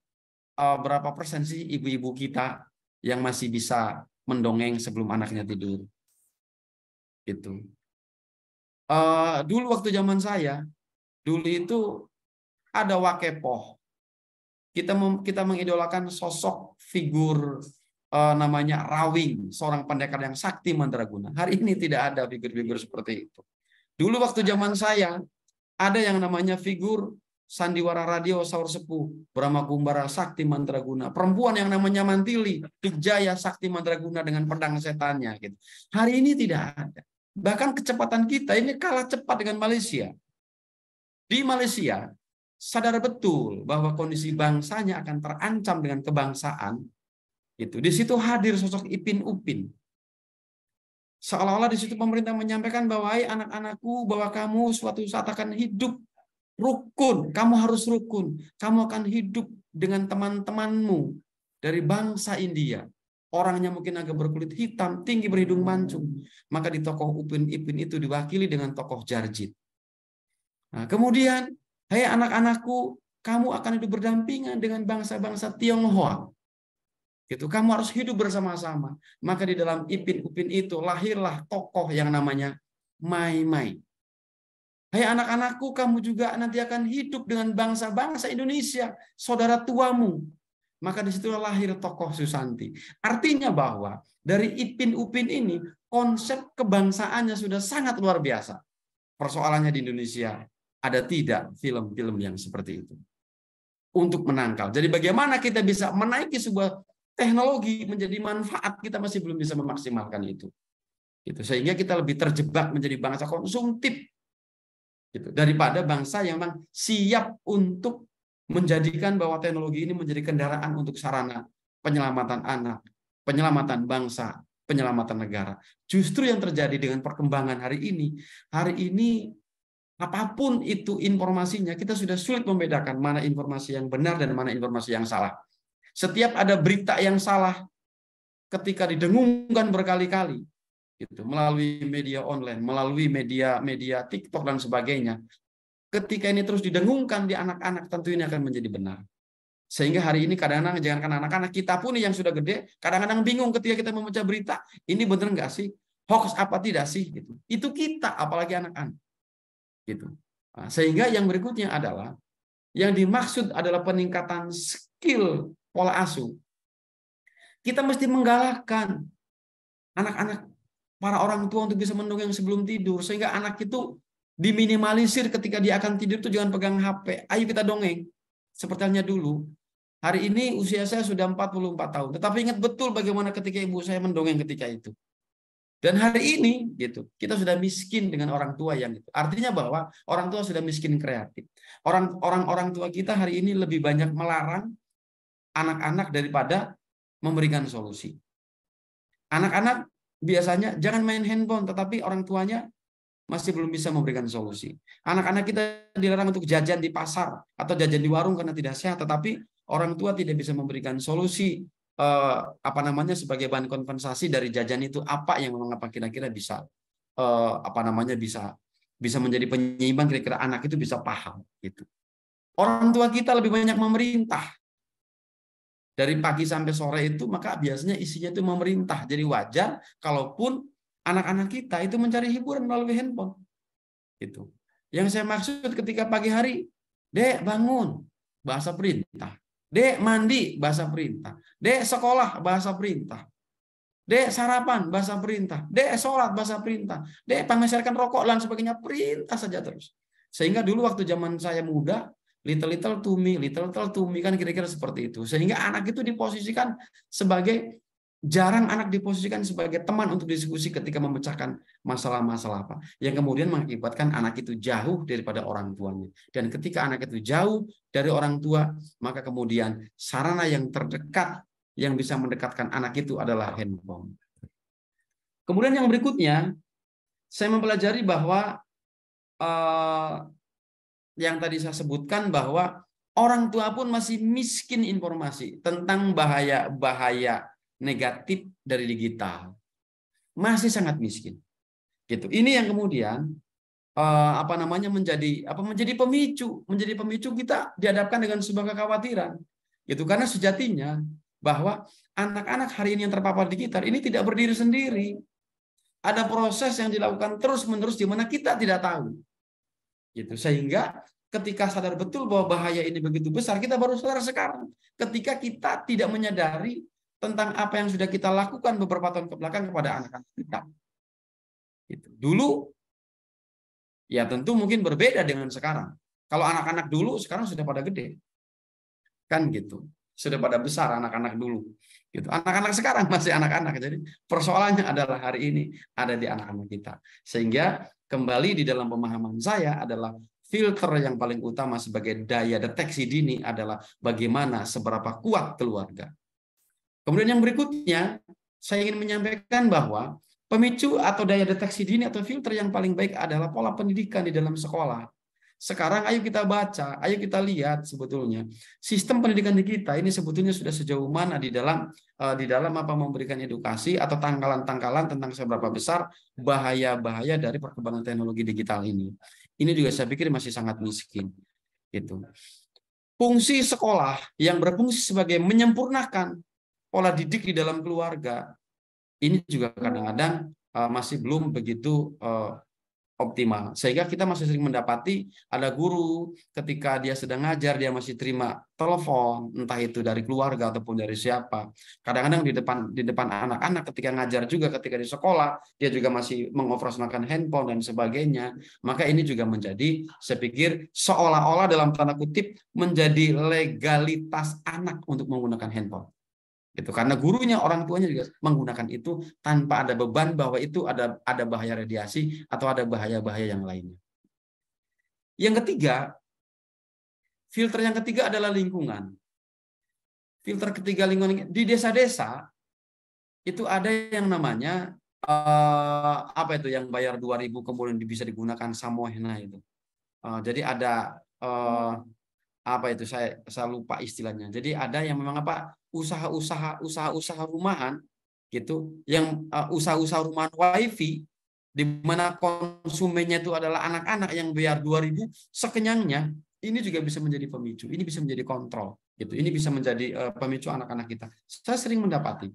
berapa persen sih ibu-ibu kita yang masih bisa mendongeng sebelum anaknya tidur? Gitu. Dulu waktu zaman saya, dulu itu ada Wakepoh. Kita mengidolakan sosok figur namanya Rawing, seorang pendekar yang sakti mandraguna. Hari ini tidak ada figur-figur seperti itu. Dulu waktu zaman saya ada yang namanya figur sandiwara radio Saur Sepuh, Brahma Kumbara sakti mandraguna, perempuan yang namanya Mantili, Dijaya sakti mandraguna dengan pedang setannya gitu. Hari ini tidak ada. Bahkan kecepatan kita ini kalah cepat dengan Malaysia. Di Malaysia sadar betul bahwa kondisi bangsanya akan terancam dengan kebangsaan. Itu di situ hadir sosok Ipin Upin. Seolah-olah di situ pemerintah menyampaikan bahwa anak-anakku, bahwa kamu suatu saat akan hidup rukun, kamu harus rukun, kamu akan hidup dengan teman-temanmu dari bangsa India. Orangnya mungkin agak berkulit hitam, tinggi berhidung mancung. Maka di tokoh Upin Ipin itu diwakili dengan tokoh Jarjit. Nah, kemudian, hai anak-anakku, kamu akan hidup berdampingan dengan bangsa-bangsa Tionghoa. Gitu, kamu harus hidup bersama-sama. Maka di dalam Ipin Upin itu lahirlah tokoh yang namanya Mai Mai. Hai anak-anakku, kamu juga nanti akan hidup dengan bangsa-bangsa Indonesia, saudara tuamu. Maka disitulah lahir tokoh Susanti. Artinya bahwa dari Ipin Upin ini konsep kebangsaannya sudah sangat luar biasa. Persoalannya di Indonesia ada tidak film-film yang seperti itu untuk menangkal. Jadi bagaimana kita bisa menaiki sebuah teknologi menjadi manfaat, kita masih belum bisa memaksimalkan itu. Sehingga kita lebih terjebak menjadi bangsa konsumtif daripada bangsa yang memang siap untuk menjadikan bahwa teknologi ini menjadi kendaraan untuk sarana penyelamatan anak, penyelamatan bangsa, penyelamatan negara. Justru yang terjadi dengan perkembangan hari ini apapun itu informasinya, kita sudah sulit membedakan mana informasi yang benar dan mana informasi yang salah. Setiap ada berita yang salah ketika didengungkan berkali-kali melalui media online, melalui media TikTok dan sebagainya. Ketika ini terus didengungkan di anak-anak, tentu ini akan menjadi benar. Sehingga hari ini kadang-kadang jangankan anak-anak, kita pun yang sudah gede, kadang-kadang bingung ketika kita membaca berita, ini benar nggak sih? Hoax apa tidak sih? Itu kita, apalagi anak-anak. Nah, sehingga yang berikutnya adalah, yang dimaksud adalah peningkatan skill pola asuh. Kita mesti menggalakkan anak-anak, para orang tua untuk bisa mendongeng sebelum tidur, sehingga anak itu diminimalisir ketika dia akan tidur itu jangan pegang HP. Ayo kita dongeng. Seperti halnya dulu. Hari ini usia saya sudah 44 tahun. Tetapi ingat betul bagaimana ketika ibu saya mendongeng ketika itu. Dan hari ini kita sudah miskin dengan orang tua yang itu. Artinya bahwa orang tua sudah miskin kreatif. Orang tua kita hari ini lebih banyak melarang anak-anak daripada memberikan solusi. Anak-anak biasanya jangan main handphone, tetapi orang tuanya masih belum bisa memberikan solusi. Anak-anak kita dilarang untuk jajan di pasar atau jajan di warung karena tidak sehat, tetapi orang tua tidak bisa memberikan solusi sebagai bahan kompensasi dari jajan itu, apa yang mengapa kira-kira bisa bisa menjadi penyeimbang, kira-kira anak itu bisa paham gitu. Orang tua kita lebih banyak memerintah dari pagi sampai sore itu, maka biasanya isinya itu memerintah. Jadi wajar kalaupun anak-anak kita itu mencari hiburan melalui handphone. Gitu. Yang saya maksud ketika pagi hari, Dek bangun, bahasa perintah. Dek mandi, bahasa perintah. Dek sekolah, bahasa perintah. Dek sarapan, bahasa perintah. Dek sholat, bahasa perintah. Dek mengeserkan rokok dan sebagainya, perintah saja terus. Sehingga dulu waktu zaman saya muda, little to me kan kira-kira seperti itu. Sehingga anak itu diposisikan sebagai, jarang anak diposisikan sebagai teman untuk diskusi ketika memecahkan masalah-masalah apa yang kemudian mengakibatkan anak itu jauh daripada orang tuanya. Dan ketika anak itu jauh dari orang tua, maka kemudian sarana yang terdekat yang bisa mendekatkan anak itu adalah handphone. Kemudian yang berikutnya, saya mempelajari bahwa yang tadi saya sebutkan bahwa orang tua pun masih miskin informasi tentang bahaya negatif dari digital, masih sangat miskin. Gitu. Ini yang kemudian menjadi pemicu kita dihadapkan dengan sebuah kekhawatiran. Gitu. Karena sejatinya bahwa anak-anak hari ini yang terpapar digital ini tidak berdiri sendiri. Ada proses yang dilakukan terus-menerus di mana kita tidak tahu. Gitu. Sehingga ketika sadar betul bahwa bahaya ini begitu besar, kita baru sadar sekarang. Ketika kita tidak menyadari tentang apa yang sudah kita lakukan beberapa tahun ke belakang kepada anak-anak kita. Gitu. Dulu, ya tentu mungkin berbeda dengan sekarang. Kalau anak-anak dulu, sekarang sudah pada gede. Kan gitu. Sudah pada besar anak-anak dulu. Gitu. Anak-anak sekarang masih anak-anak. Jadi persoalannya adalah hari ini ada di anak-anak kita. Sehingga kembali di dalam pemahaman saya adalah filter yang paling utama sebagai daya deteksi dini adalah bagaimana seberapa kuat keluarga. Kemudian yang berikutnya, saya ingin menyampaikan bahwa pemicu atau daya deteksi dini atau filter yang paling baik adalah pola pendidikan di dalam sekolah. Sekarang ayo kita baca, ayo kita lihat sebetulnya sistem pendidikan di kita ini sebetulnya sudah sejauh mana di dalam memberikan edukasi atau tangkalan-tangkalan tentang seberapa besar bahaya-bahaya dari perkembangan teknologi digital ini. Ini juga saya pikir masih sangat miskin. Gitu. Fungsi sekolah yang berfungsi sebagai menyempurnakan pola didik di dalam keluarga ini juga kadang-kadang masih belum begitu optimal. Sehingga kita masih sering mendapati ada guru ketika dia sedang ngajar, dia masih terima telepon, entah itu dari keluarga ataupun dari siapa. Kadang-kadang di depan anak-anak ketika ngajar juga, ketika di sekolah, dia juga masih mengoperasionalkan handphone dan sebagainya. Maka ini juga menjadi, saya pikir, seolah-olah dalam tanda kutip menjadi legalitas anak untuk menggunakan handphone. Gitu. Karena gurunya, orang tuanya juga menggunakan itu tanpa ada beban bahwa itu ada bahaya radiasi atau ada bahaya-bahaya yang lainnya. Yang ketiga, filter yang ketiga adalah lingkungan. Filter ketiga lingkungan di desa-desa itu ada yang namanya yang bayar 2.000 kemudian bisa digunakan Samohna itu. Jadi ada saya lupa istilahnya. Jadi ada yang memang usaha-usaha rumahan gitu, yang usaha-usaha rumahan wifi di mana konsumennya itu adalah anak-anak yang bayar 2.000 sekenyangnya, ini juga bisa menjadi pemicu, ini bisa menjadi kontrol gitu. Ini bisa menjadi pemicu anak-anak kita. Saya sering mendapati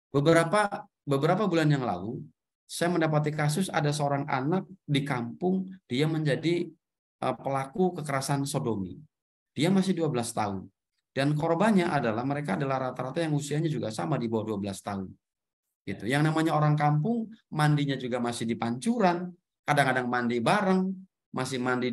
beberapa bulan yang lalu saya mendapati kasus ada seorang anak di kampung, dia menjadi pelaku kekerasan sodomi. Dia masih 12 tahun. Dan korbannya mereka adalah rata-rata yang usianya juga sama di bawah 12 tahun. Gitu. Yang namanya orang kampung, mandinya juga masih di pancuran, kadang-kadang mandi bareng, masih mandi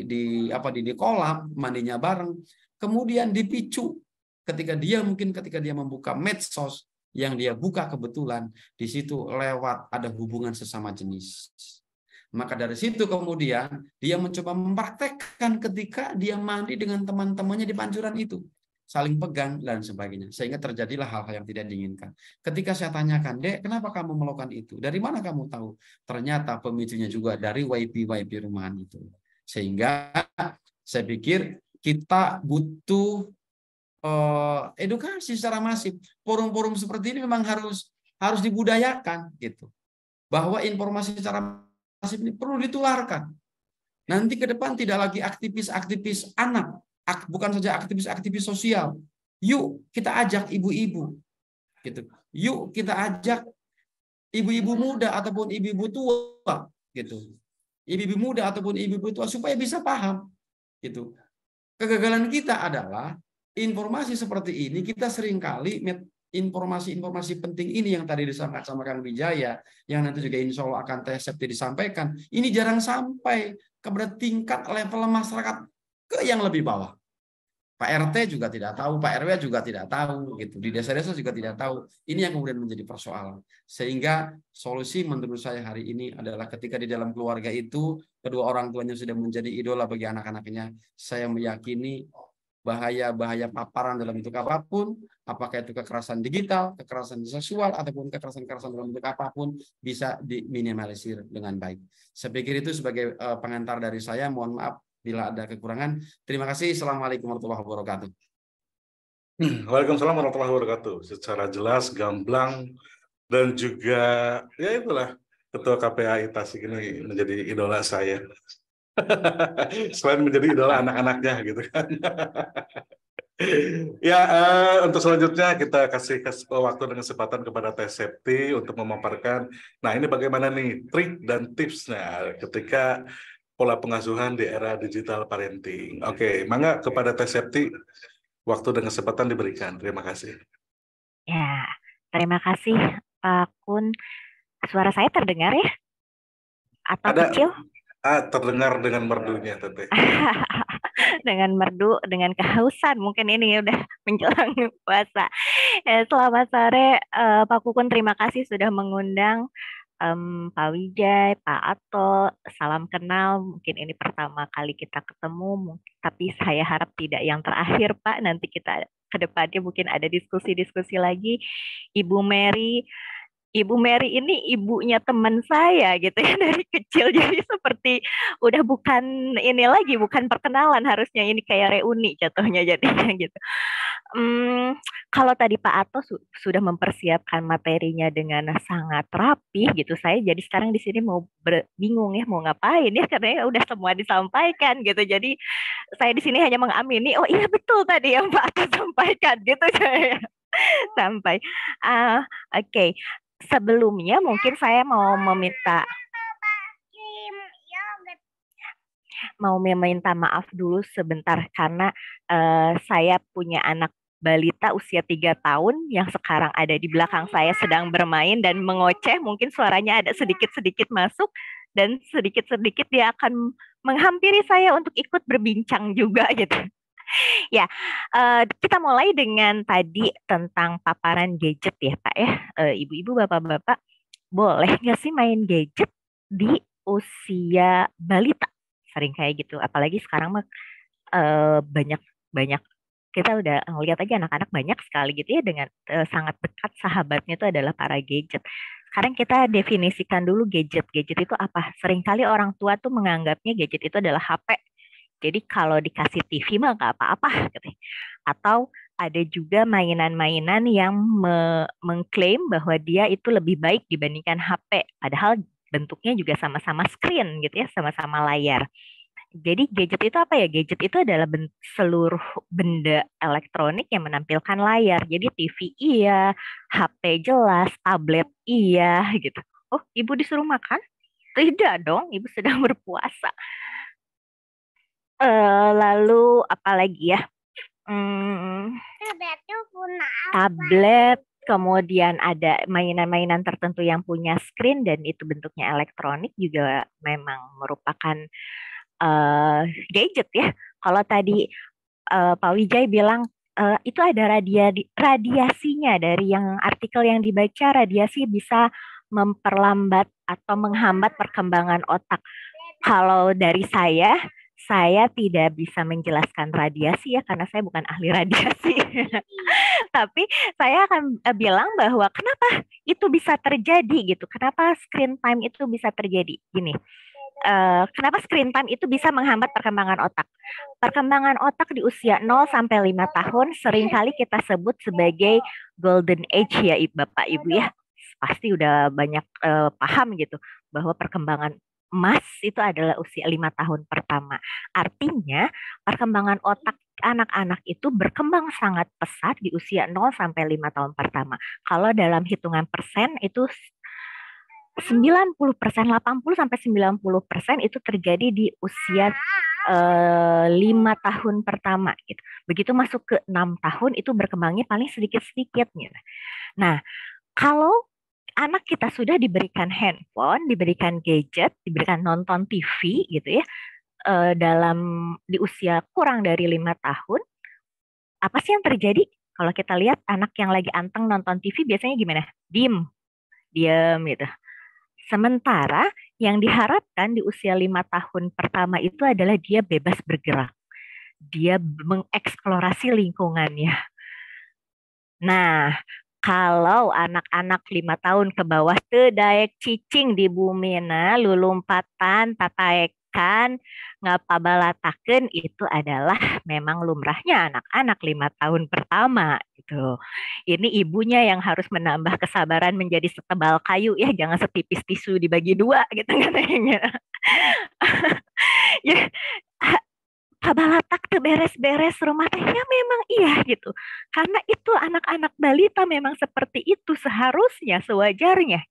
di kolam, mandinya bareng. Kemudian dipicu ketika dia membuka medsos yang dia buka kebetulan di situ lewat ada hubungan sesama jenis. Maka dari situ kemudian dia mencoba mempraktekkan ketika dia mandi dengan teman-temannya di pancuran itu. saling pegang dan sebagainya, sehingga terjadilah hal-hal yang tidak diinginkan. Ketika saya tanyakan, Dek, kenapa kamu melakukan itu? Dari mana kamu tahu? Ternyata pemicunya juga dari wifi rumahan itu. Sehingga saya pikir kita butuh edukasi secara masif. Forum-forum seperti ini memang harus dibudayakan gitu. Bahwa informasi secara masif ini perlu ditularkan. Nanti ke depan tidak lagi aktivis-aktivis anak, bukan saja aktivis-aktivis sosial. Yuk kita ajak ibu-ibu, gitu. Yuk kita ajak ibu-ibu muda ataupun ibu-ibu tua, gitu. Ibu-ibu muda ataupun ibu-ibu tua supaya bisa paham, gitu. Kegagalan kita adalah informasi seperti ini kita seringkali informasi-informasi penting ini yang tadi disampaikan sama Kang Wijaya, yang nanti juga insya Allah akan TSFT disampaikan, ini jarang sampai kepada tingkat level masyarakat ke yang lebih bawah. Pak RT juga tidak tahu, Pak RW juga tidak tahu, gitu. Di desa-desa juga tidak tahu. Ini yang kemudian menjadi persoalan. Sehingga solusi menurut saya hari ini adalah ketika di dalam keluarga itu kedua orang tuanya sudah menjadi idola bagi anak-anaknya, saya meyakini bahaya-bahaya paparan dalam bentuk apapun, apakah itu kekerasan digital, kekerasan seksual, ataupun kekerasan-kekerasan dalam bentuk apapun, bisa diminimalisir dengan baik. Saya pikir itu sebagai pengantar dari saya. Mohon maaf bila ada kekurangan. Terima kasih. Assalamualaikum warahmatullahi wabarakatuh. Waalaikumsalam warahmatullahi wabarakatuh. Secara jelas, gamblang, dan juga ya itulah Ketua KPAI Tasik ini menjadi idola saya. Selain menjadi idola anak-anaknya gitu kan. Ya, untuk selanjutnya kita kasih waktu dan kesempatan kepada Teh Septi untuk memaparkan. Nah, ini bagaimana nih trik dan tipsnya ketika pola pengasuhan di era digital parenting. Oke, mangga kepada Teh Septi, waktu dan kesempatan diberikan. Terima kasih. Ya, terima kasih Pak Kun. Suara saya terdengar ya? Atau kecil? Terdengar dengan merdunya, Teteh. Dengan merdu, dengan kehausan mungkin ini udah menjelang puasa. Selamat sore Pak Kukun, terima kasih sudah mengundang Pak Wijay, Pak Ato, salam kenal. Mungkin ini pertama kali kita ketemu, tapi saya harap tidak yang terakhir Pak. Nanti kita ke depannya mungkin ada diskusi-diskusi lagi. Ibu Mary ini ibunya teman saya gitu ya dari kecil, jadi seperti udah bukan ini lagi, bukan perkenalan, harusnya ini kayak reuni jatuhnya jadinya gitu. Kalau tadi Pak Ato sudah mempersiapkan materinya dengan sangat rapi gitu, saya jadi sekarang di sini mau bingung ya mau ngapain ya, karena ya udah semua disampaikan gitu. Jadi saya di sini hanya mengamini, oh iya betul tadi yang Pak Ato sampaikan gitu saya sampai. Oke. Sebelumnya mungkin saya mau meminta maaf dulu sebentar karena saya punya anak balita usia 3 tahun yang sekarang ada di belakang saya sedang bermain dan mengoceh. Mungkin suaranya ada sedikit-sedikit masuk dan sedikit-sedikit dia akan menghampiri saya untuk ikut berbincang juga gitu. Ya, kita mulai dengan tadi tentang paparan gadget ya Pak ya. Ibu-ibu, bapak-bapak, boleh nggak sih main gadget di usia balita? Sering kayak gitu. Apalagi sekarang mah banyak kita udah ngeliat aja anak-anak banyak sekali gitu ya dengan sangat dekat sahabatnya itu adalah para gadget. Sekarang kita definisikan dulu gadget. Gadget itu apa? Seringkali orang tua tuh menganggapnya gadget itu adalah HP. Jadi kalau dikasih TV mah nggak apa-apa gitu. Atau ada juga mainan-mainan yang mengklaim bahwa dia itu lebih baik dibandingkan HP. Padahal bentuknya juga sama-sama screen gitu ya, sama-sama layar. Jadi gadget itu apa ya? Gadget itu adalah seluruh benda elektronik yang menampilkan layar. Jadi TV iya, HP jelas, tablet iya gitu. Oh, ibu disuruh makan? Tidak dong, ibu sedang berpuasa. Lalu apa lagi ya? Tablet, kemudian ada mainan-mainan tertentu yang punya screen dan itu bentuknya elektronik juga memang merupakan gadget ya. Kalau tadi Pak Wijay bilang itu ada radiasinya, dari yang artikel yang dibaca, radiasi bisa memperlambat atau menghambat perkembangan otak. Kalau dari saya saya tidak bisa menjelaskan radiasi ya karena saya bukan ahli radiasi. Tapi saya akan bilang bahwa kenapa itu bisa terjadi gitu. Kenapa screen time itu bisa terjadi? Gini. Kenapa screen time itu bisa menghambat perkembangan otak? Perkembangan otak di usia 0 sampai 5 tahun seringkali kita sebut sebagai golden age ya Bapak Ibu ya. Pasti udah banyak paham gitu bahwa perkembangan emas itu adalah usia 5 tahun pertama. Artinya perkembangan otak anak-anak itu berkembang sangat pesat di usia 0 sampai 5 tahun pertama. Kalau dalam hitungan persen itu 90%, 80 sampai 90% itu terjadi di usia 5 tahun pertama gitu. Begitu masuk ke 6 tahun itu berkembangnya paling sedikit-sedikit gitu. Nah, kalau anak kita sudah diberikan handphone, diberikan gadget, diberikan nonton TV gitu ya, di usia kurang dari 5 tahun, apa sih yang terjadi? Kalau kita lihat anak yang lagi anteng nonton TV biasanya gimana? Diem gitu. Sementara yang diharapkan di usia 5 tahun pertama itu adalah dia bebas bergerak. Dia mengeksplorasi lingkungannya. Nah, kalau anak-anak 5 tahun ke bawah teu daek cicing di bumi lulumpatan, tataekan, ngapabalatakeun itu adalah memang lumrahnya anak-anak 5 tahun pertama gitu. Ini ibunya yang harus menambah kesabaran menjadi setebal kayu ya, jangan setipis tisu dibagi dua gitu katanya. Ya, kabalatak tuh beres-beres rumah tehnya memang iya gitu. Karena itu anak-anak balita memang seperti itu seharusnya, sewajarnya.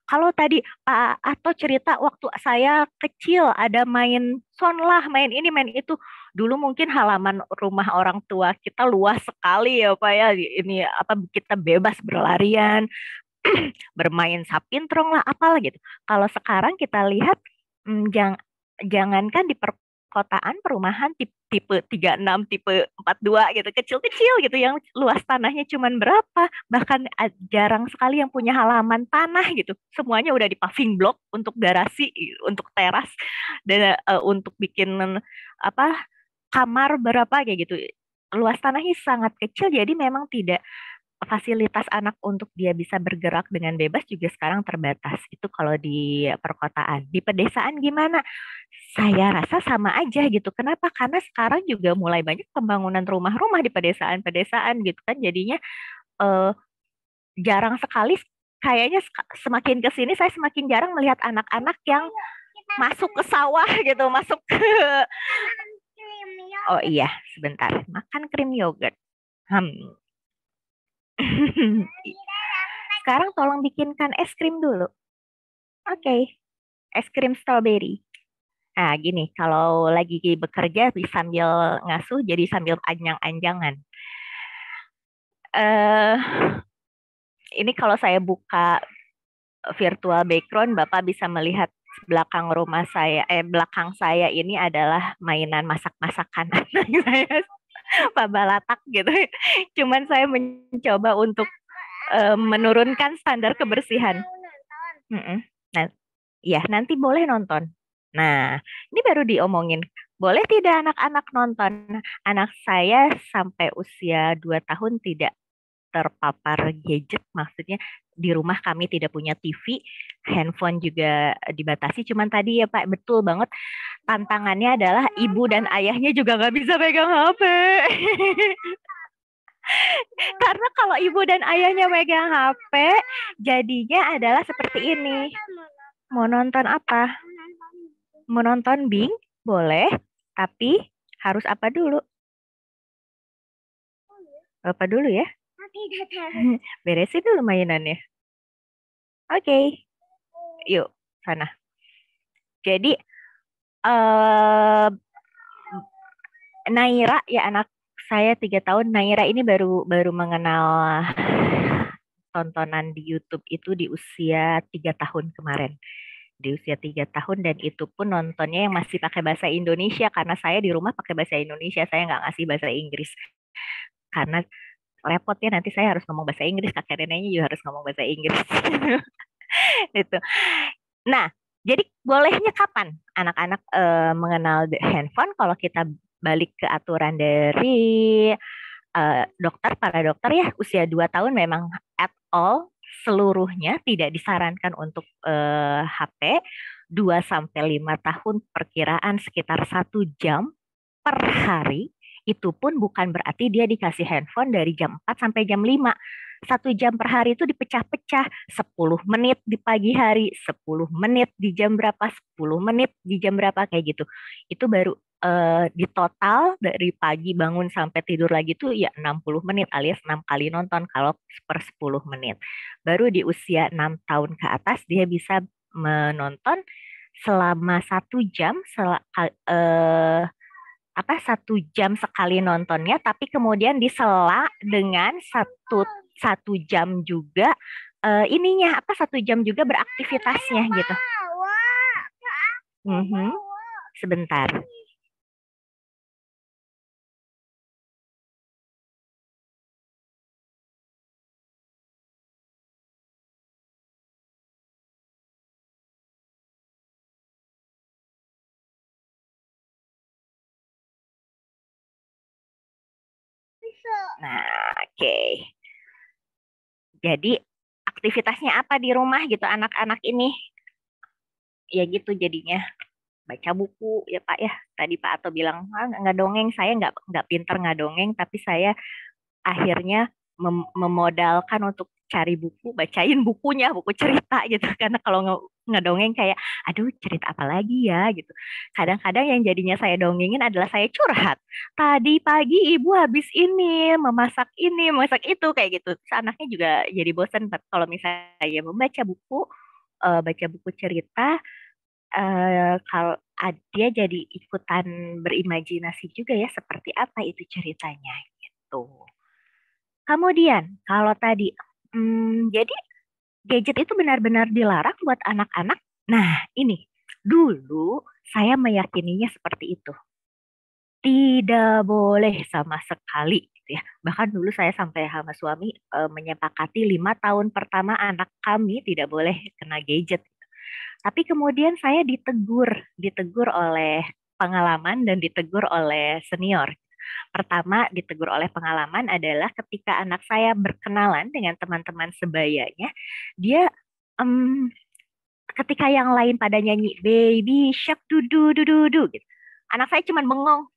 Kalau tadi Pak Ato cerita waktu saya kecil ada main sonlah, main ini, main itu. Dulu mungkin halaman rumah orang tua kita luas sekali ya Pak ya. Ini apa kita bebas berlarian, bermain sapintrong lah apalah gitu. Kalau sekarang kita lihat jangankan di perkotaan perumahan tipe 36, tipe 42 gitu, kecil-kecil gitu yang luas tanahnya cuman berapa, bahkan jarang sekali yang punya halaman tanah gitu. Semuanya udah di paving block untuk garasi, untuk teras dan untuk bikin apa kamar berapa kayak gitu. Luas tanahnya sangat kecil jadi memang tidak fasilitas anak untuk dia bisa bergerak dengan bebas juga sekarang terbatas. Itu kalau di perkotaan. Di pedesaan gimana? Saya rasa sama aja gitu. Kenapa? Karena sekarang juga mulai banyak pembangunan rumah-rumah di pedesaan-pedesaan gitu kan. Jadinya eh, jarang sekali, kayaknya semakin ke sini saya semakin jarang melihat anak-anak yang masuk ke sawah gitu, masuk ke Oh iya, sebentar. Makan krim yogurt. Sekarang tolong bikinkan es krim dulu. Oke, es krim strawberry. Nah, gini, kalau lagi bekerja sambil ngasuh, jadi sambil anjang-anjangan. Ini kalau saya buka virtual background, Bapak bisa melihat belakang saya ini adalah mainan masak-masakan anak saya, Pak Balatak gitu. Cuman saya mencoba untuk menurunkan standar kebersihan. Nah, ya nanti boleh nonton. Nah, ini baru diomongin. Boleh tidak anak-anak nonton? Anak saya sampai usia 2 tahun tidak terpapar gadget, maksudnya di rumah kami tidak punya TV, handphone juga dibatasi. Cuman tadi ya Pak, betul banget tantangannya adalah ibu dan ayahnya juga nggak bisa pegang HP. Karena kalau ibu dan ayahnya megang HP, jadinya adalah seperti ini. Mau nonton apa? Mau nonton Bing? Boleh, tapi harus apa dulu? Apa dulu ya? Beresin dulu mainannya. Oke. Yuk, sana. Jadi, Naira ya anak saya 3 tahun. Naira ini baru mengenal tontonan di YouTube itu di usia 3 tahun kemarin. Di usia 3 tahun dan itu pun nontonnya yang masih pakai bahasa Indonesia karena saya di rumah pakai bahasa Indonesia, saya nggak ngasih bahasa Inggris. Karena repotnya nanti saya harus ngomong bahasa Inggris, kakek neneknya juga harus ngomong bahasa Inggris. Itu. Nah, Jadi bolehnya kapan anak-anak mengenal handphone? Kalau kita balik ke aturan dari para dokter ya, usia 2 tahun memang at all seluruhnya tidak disarankan untuk HP. 2 sampai 5 tahun perkiraan sekitar 1 jam per hari. Itu pun bukan berarti dia dikasih handphone dari jam 4 sampai jam 5. 1 jam per hari itu dipecah-pecah. 10 menit di pagi hari, 10 menit di jam berapa, 10 menit di jam berapa, kayak gitu. Itu baru di total dari pagi bangun sampai tidur lagi tuh ya 60 menit alias 6 kali nonton kalau per 10 menit. Baru di usia 6 tahun ke atas dia bisa menonton selama 1 jam 1 jam sekali nontonnya, tapi kemudian disela dengan satu jam juga ininya 1 jam juga beraktivitasnya gitu. Sebentar. Nah, oke. Jadi aktivitasnya apa di rumah gitu anak-anak ini? Ya gitu jadinya baca buku ya Pak ya. Tadi Pak Ato bilang nggak dongeng, saya nggak pinter nggak dongeng, tapi saya akhirnya memodalkan untuk cari buku, bacain bukunya, buku cerita gitu. Karena kalau ngedongeng kayak, aduh cerita apa lagi ya gitu. Kadang-kadang yang jadinya saya dongengin adalah saya curhat. Tadi pagi ibu habis ini, memasak itu, kayak gitu. Terus anaknya juga jadi bosan kalau misalnya membaca buku, baca buku cerita, kalau dia jadi ikutan berimajinasi juga ya, seperti apa itu ceritanya gitu. Kemudian kalau tadi, jadi gadget itu benar-benar dilarang buat anak-anak. Nah, ini dulu saya meyakininya seperti itu. Tidak boleh sama sekali gitu ya. Bahkan dulu saya sampai sama suami menyepakati 5 tahun pertama anak kami tidak boleh kena gadget. Tapi kemudian saya ditegur oleh pengalaman dan ditegur oleh senior. Pertama, ditegur oleh pengalaman adalah ketika anak saya berkenalan dengan teman-teman sebayanya, dia ketika yang lain pada nyanyi Baby Shark dudu dudu dudu gitu. Anak saya cuma bengong.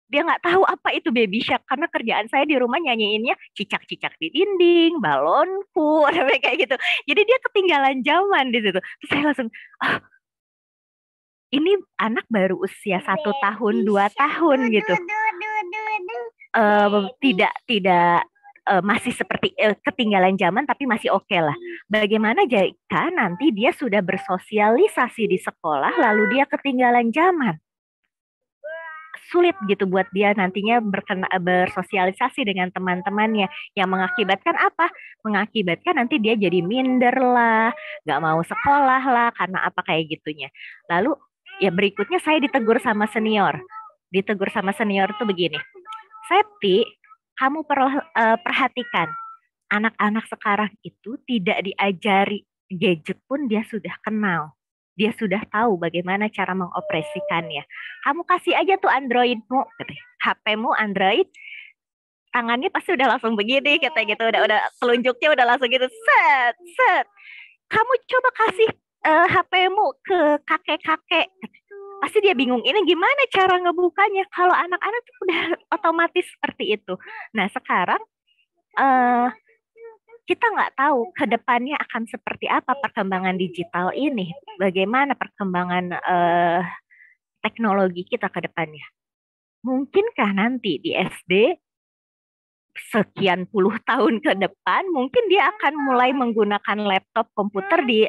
Dia nggak tahu apa itu Baby Shark karena kerjaan saya di rumah nyanyiinnya cicak-cicak di dinding, balonku, kayak gitu. Jadi dia ketinggalan zaman di situ. Terus saya langsung, ini anak baru usia 1 tahun, 2 tahun gitu. Tidak masih seperti ketinggalan zaman tapi masih oke lah. Bagaimana jika nanti dia sudah bersosialisasi di sekolah lalu dia ketinggalan zaman? Sulit gitu buat dia nantinya bersosialisasi dengan teman-temannya, yang mengakibatkan apa? Mengakibatkan nanti dia jadi minder lah, nggak mau sekolah lah, karena apa kayak gitunya. Lalu ya berikutnya saya ditegur sama senior. Ditegur sama senior tuh begini, Septi, kamu perlu perhatikan, anak-anak sekarang itu tidak diajari gadget pun dia sudah kenal. Dia sudah tahu bagaimana cara mengoperasikannya. Kamu kasih aja tuh Androidmu, HP-mu Android, tangannya pasti udah langsung begini, kata gitu, udah telunjuknya udah langsung gitu, set, set. Kamu coba kasih HP-mu ke kakek-kakek, pasti dia bingung, ini gimana cara ngebukanya? Kalau anak-anak tuh udah otomatis seperti itu. Nah sekarang kita nggak tahu ke depannya akan seperti apa perkembangan digital ini, bagaimana perkembangan teknologi kita ke depannya. Mungkinkah nanti di SD sekian puluh tahun ke depan mungkin dia akan mulai menggunakan laptop komputer di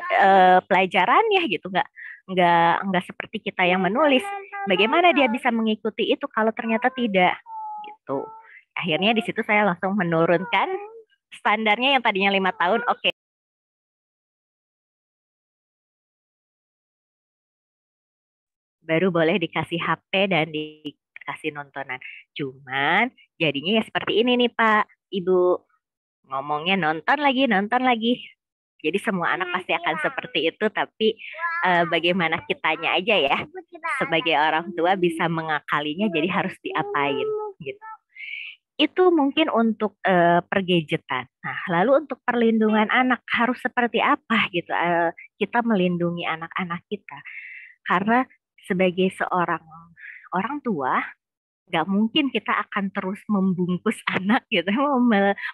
pelajarannya gitu, nggak seperti kita yang menulis. Bagaimana dia bisa mengikuti itu kalau ternyata tidak gitu. Akhirnya di situ saya langsung menurunkan standarnya yang tadinya 5 tahun, oke. Baru boleh dikasih HP dan dikasih nontonan. Cuman jadinya ya seperti ini nih Pak, Ibu. Ngomongnya nonton lagi. Jadi semua anak pasti akan seperti itu, tapi bagaimana kitanya aja ya sebagai orang tua bisa mengakalinya, jadi harus diapain gitu. Itu mungkin untuk pergadgetan. Nah, lalu untuk perlindungan anak harus seperti apa gitu kita melindungi anak-anak kita. Karena sebagai seorang orang tua, nggak mungkin kita akan terus membungkus anak gitu,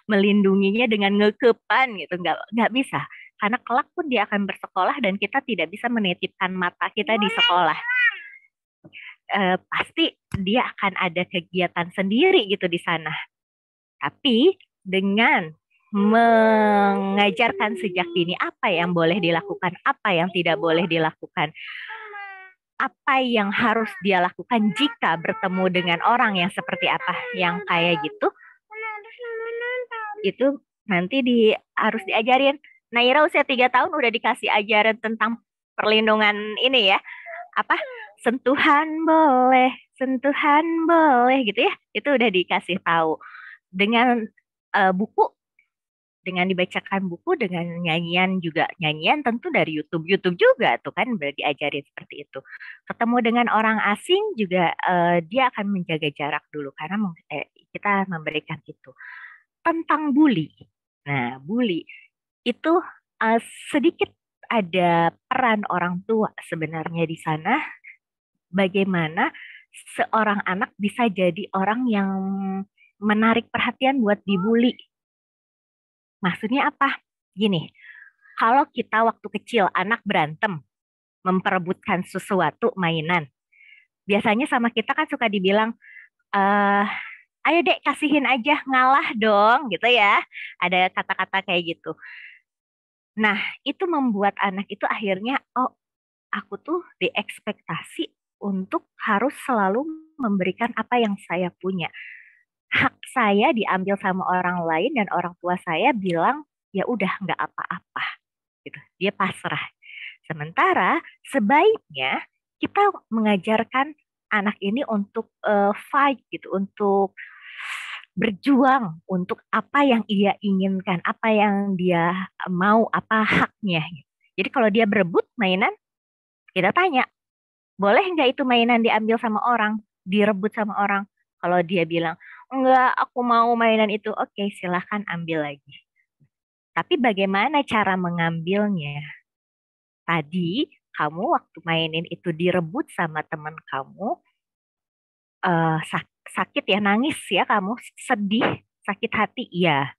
melindunginya dengan ngekepan gitu, nggak bisa. Karena kelak pun dia akan bersekolah dan kita tidak bisa menitipkan mata kita di sekolah. Pasti dia akan ada kegiatan sendiri gitu di sana. Tapi dengan mengajarkan sejak dini apa yang boleh dilakukan, apa yang tidak boleh dilakukan, apa yang harus dia lakukan jika bertemu dengan orang yang seperti apa, yang kayak gitu, itu nanti harus diajarin. Naira usia 3 tahun udah dikasih ajaran tentang perlindungan ini ya, apa sentuhan boleh gitu ya, itu udah dikasih tahu dengan buku, dengan dibacakan buku, dengan nyanyian juga, nyanyian tentu dari YouTube juga tuh kan udah diajarin seperti itu. Ketemu dengan orang asing juga dia akan menjaga jarak dulu karena kita memberikan itu. Tentang bully, nah bully itu sedikit ada peran orang tua sebenarnya di sana. Bagaimana seorang anak bisa jadi orang yang menarik perhatian buat dibully. Maksudnya apa? Gini, kalau kita waktu kecil anak berantem, memperebutkan sesuatu mainan, biasanya sama kita kan suka dibilang, ayo dek kasihin aja, ngalah dong gitu ya. Ada kata-kata kayak gitu. Nah, itu membuat anak itu akhirnya, oh aku tuh diekspektasi untuk harus selalu memberikan apa yang saya punya. Hak saya diambil sama orang lain dan orang tua saya bilang ya udah nggak apa-apa gitu, dia pasrah. Sementara sebaiknya kita mengajarkan anak ini untuk fight gitu, untuk berjuang untuk apa yang ia inginkan, apa yang dia mau, apa haknya. Jadi kalau dia berebut mainan, kita tanya, boleh nggak itu mainan diambil sama orang, direbut sama orang? Kalau dia bilang, enggak, aku mau mainan itu, oke, silahkan ambil lagi. Tapi bagaimana cara mengambilnya? Tadi kamu waktu mainin itu direbut sama teman kamu, sakit ya, nangis ya kamu, sedih, sakit hati, ya.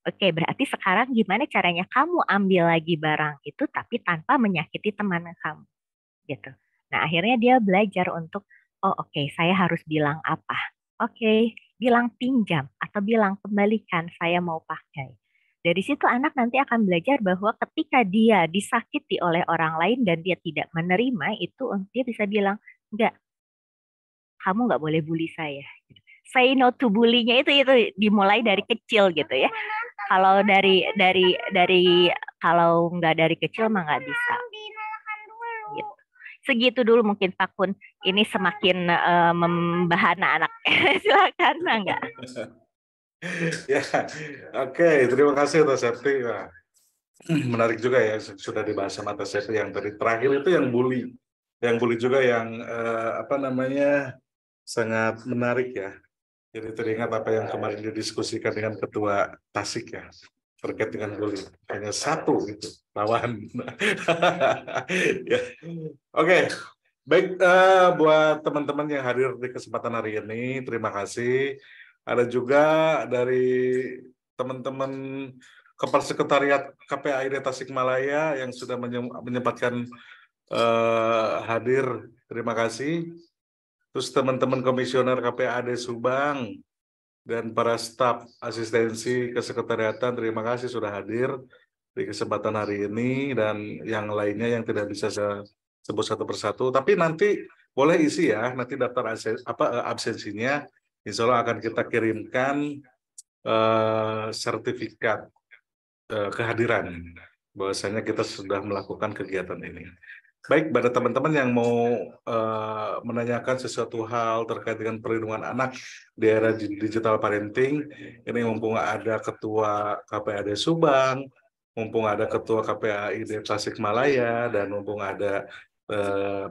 Oke, berarti sekarang gimana caranya kamu ambil lagi barang itu tapi tanpa menyakiti teman kamu, gitu. Nah, akhirnya dia belajar untuk, oh oke, saya harus bilang apa? Oke, bilang pinjam atau bilang kembalikan, saya mau pakai. Dari situ anak nanti akan belajar bahwa ketika dia disakiti oleh orang lain dan dia tidak menerima itu, dia bisa bilang, enggak, kamu nggak boleh bully saya. Say no to bully-nya itu dimulai dari kecil gitu ya. Kalau kalau nggak dari kecil mah nggak bisa. Gitu. Segitu dulu mungkin Pak Kun. Ini semakin membahana anak. Silakan enggak? Ya, oke. Terima kasih Teh Septi. Menarik juga ya sudah dibahas sama Teh Septi yang tadi terakhir itu yang bully juga yang sangat menarik ya. Jadi teringat apa yang kemarin didiskusikan dengan Ketua Tasik ya, terkait dengan bully. Hanya satu itu lawan. Ya. Oke. Baik, buat teman-teman yang hadir di kesempatan hari ini, terima kasih. Ada juga dari teman-teman Kepala Sekretariat KPAID Tasikmalaya yang sudah menyempatkan hadir, terima kasih. Terus teman-teman komisioner KPAD Subang dan para staf asistensi kesekretariatan, terima kasih sudah hadir di kesempatan hari ini, dan yang lainnya yang tidak bisa saya sebut satu persatu. Tapi nanti boleh isi ya, nanti daftar absensinya, insya Allah akan kita kirimkan sertifikat kehadiran bahwasanya kita sudah melakukan kegiatan ini. Baik, pada teman-teman yang mau menanyakan sesuatu hal terkait dengan perlindungan anak di era digital parenting, ini mumpung ada Ketua KPAD Subang, mumpung ada Ketua KPAID Tasikmalaya dan mumpung ada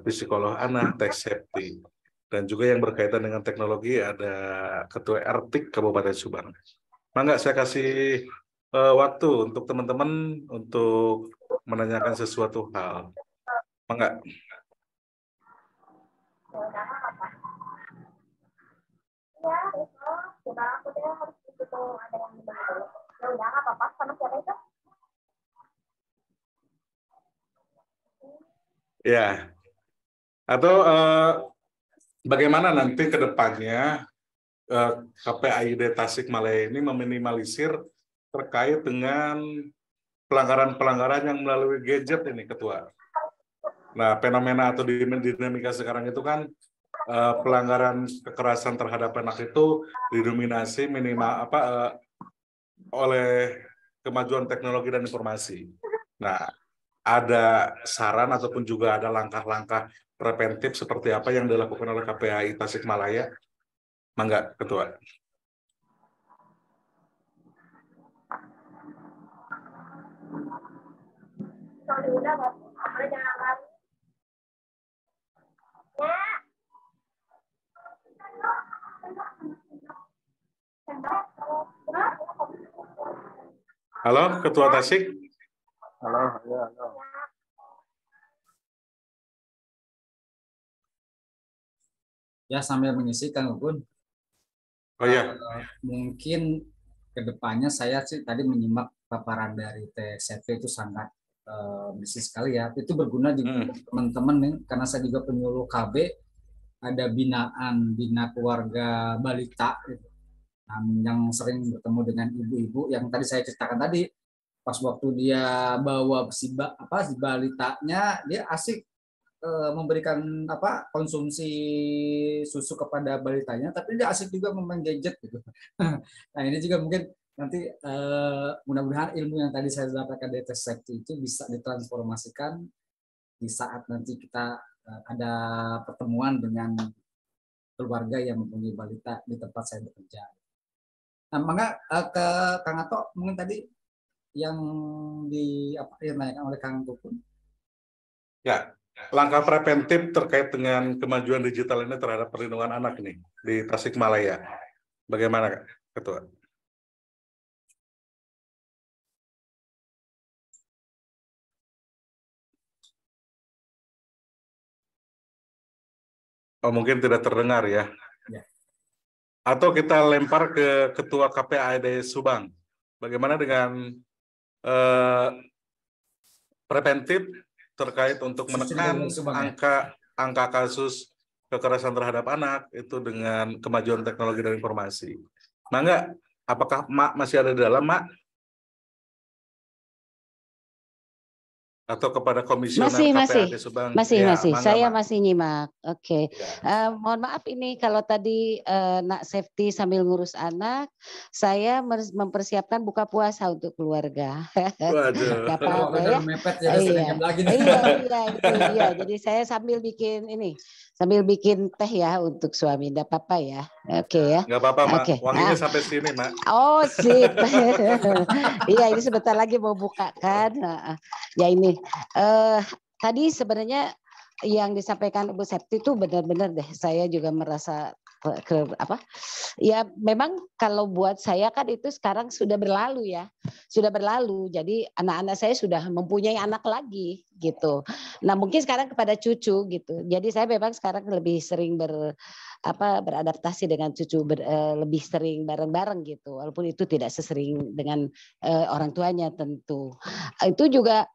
psikolog anak, tech safety, dan juga yang berkaitan dengan teknologi ada Ketua RTIK Kabupaten Subang. Mangga saya kasih waktu untuk teman-teman untuk menanyakan sesuatu hal. Mangga. Ya, atau bagaimana nanti ke depannya KPAID Tasikmalaya ini meminimalisir terkait dengan pelanggaran-pelanggaran yang melalui gadget ini, Ketua. Nah, fenomena atau dinamika sekarang itu kan pelanggaran kekerasan terhadap anak itu didominasi minimal oleh kemajuan teknologi dan informasi. Nah, ada saran ataupun juga ada langkah-langkah preventif seperti apa yang dilakukan oleh KPAI Tasikmalaya? Mangga, Ketua. Halo, Ketua Tasik. Halo, halo. Ya, sambil mengisi Kang Ugun. Oh ya. Mungkin kedepannya saya sih tadi menyimak paparan dari TCV itu sangat bisnis sekali ya. Itu berguna juga teman-teman nih, karena saya juga penyuluh KB, ada bina keluarga balita gitu. Nah, yang sering bertemu dengan ibu-ibu yang tadi saya ceritakan tadi, pas waktu dia bawa si balitanya, dia asik memberikan konsumsi susu kepada balitanya, tapi dia asik juga memain gadget gitu. Nah, ini juga mungkin nanti mudah-mudahan ilmu yang tadi saya dapatkan dari tes safety itu bisa ditransformasikan di saat nanti kita ada pertemuan dengan keluarga yang mempunyai balita di tempat saya bekerja. Nah, maka ke Kang Ato mungkin tadi yang ditanyakan oleh Kang Tukun. Ya, langkah preventif terkait dengan kemajuan digital ini terhadap perlindungan anak ini di Tasikmalaya. Bagaimana, Ketua? Oh, mungkin tidak terdengar ya. Atau kita lempar ke Ketua KPAID Subang. Bagaimana dengan preventif terkait untuk menekan angka kasus kekerasan terhadap anak itu dengan kemajuan teknologi dan informasi. Mangga, apakah Mak masih ada di dalam, Mak? Atau kepada komisioner KPAID Subang? Masih. Mangga, Saya Mak. masih nyimak. Oke. Ya. Mohon maaf ini kalau tadi nak safety sambil ngurus anak, saya mempersiapkan buka puasa untuk keluarga. Waduh. Gak apa-apa ya. Mepet jadi Iya. Jadi saya sambil bikin teh ya untuk suami. Gak apa-apa ya. Oke ya. Gak apa-apa, Mak. Okay. Wanginya sampai sini, Mak. Oh, sip. Iya, ini sebentar lagi mau buka kan. Ya ini. Tadi sebenarnya yang disampaikan Ibu Septi itu benar-benar deh. Saya juga merasa ya memang kalau buat saya kan itu sekarang sudah berlalu ya. Sudah berlalu. Jadi anak-anak saya sudah mempunyai anak lagi gitu. Nah, mungkin sekarang kepada cucu gitu. Jadi saya memang sekarang lebih sering beradaptasi dengan cucu, lebih sering bareng-bareng gitu. Walaupun itu tidak sesering dengan orang tuanya tentu. Itu juga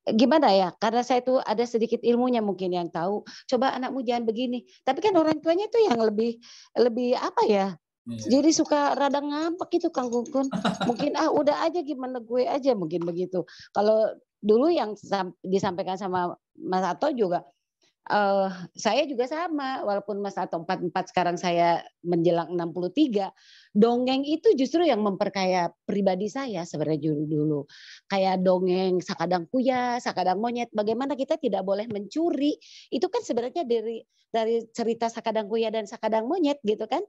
gimana ya, karena saya itu ada sedikit ilmunya mungkin yang tahu, coba anakmu jangan begini, tapi kan orang tuanya itu yang lebih apa ya, jadi suka rada ngambek gitu Kang Gunggun, mungkin udah aja gimana gue aja, mungkin begitu. Kalau dulu yang disampaikan sama Mas Ato juga, saya juga sama, walaupun Mas Ato 44 sekarang saya menjelang 63, dongeng itu justru yang memperkaya pribadi saya sebenarnya dulu. Kayak dongeng Sakadang Kuya, Sakadang Monyet, bagaimana kita tidak boleh mencuri. Itu kan sebenarnya dari cerita Sakadang Kuya dan Sakadang Monyet gitu kan.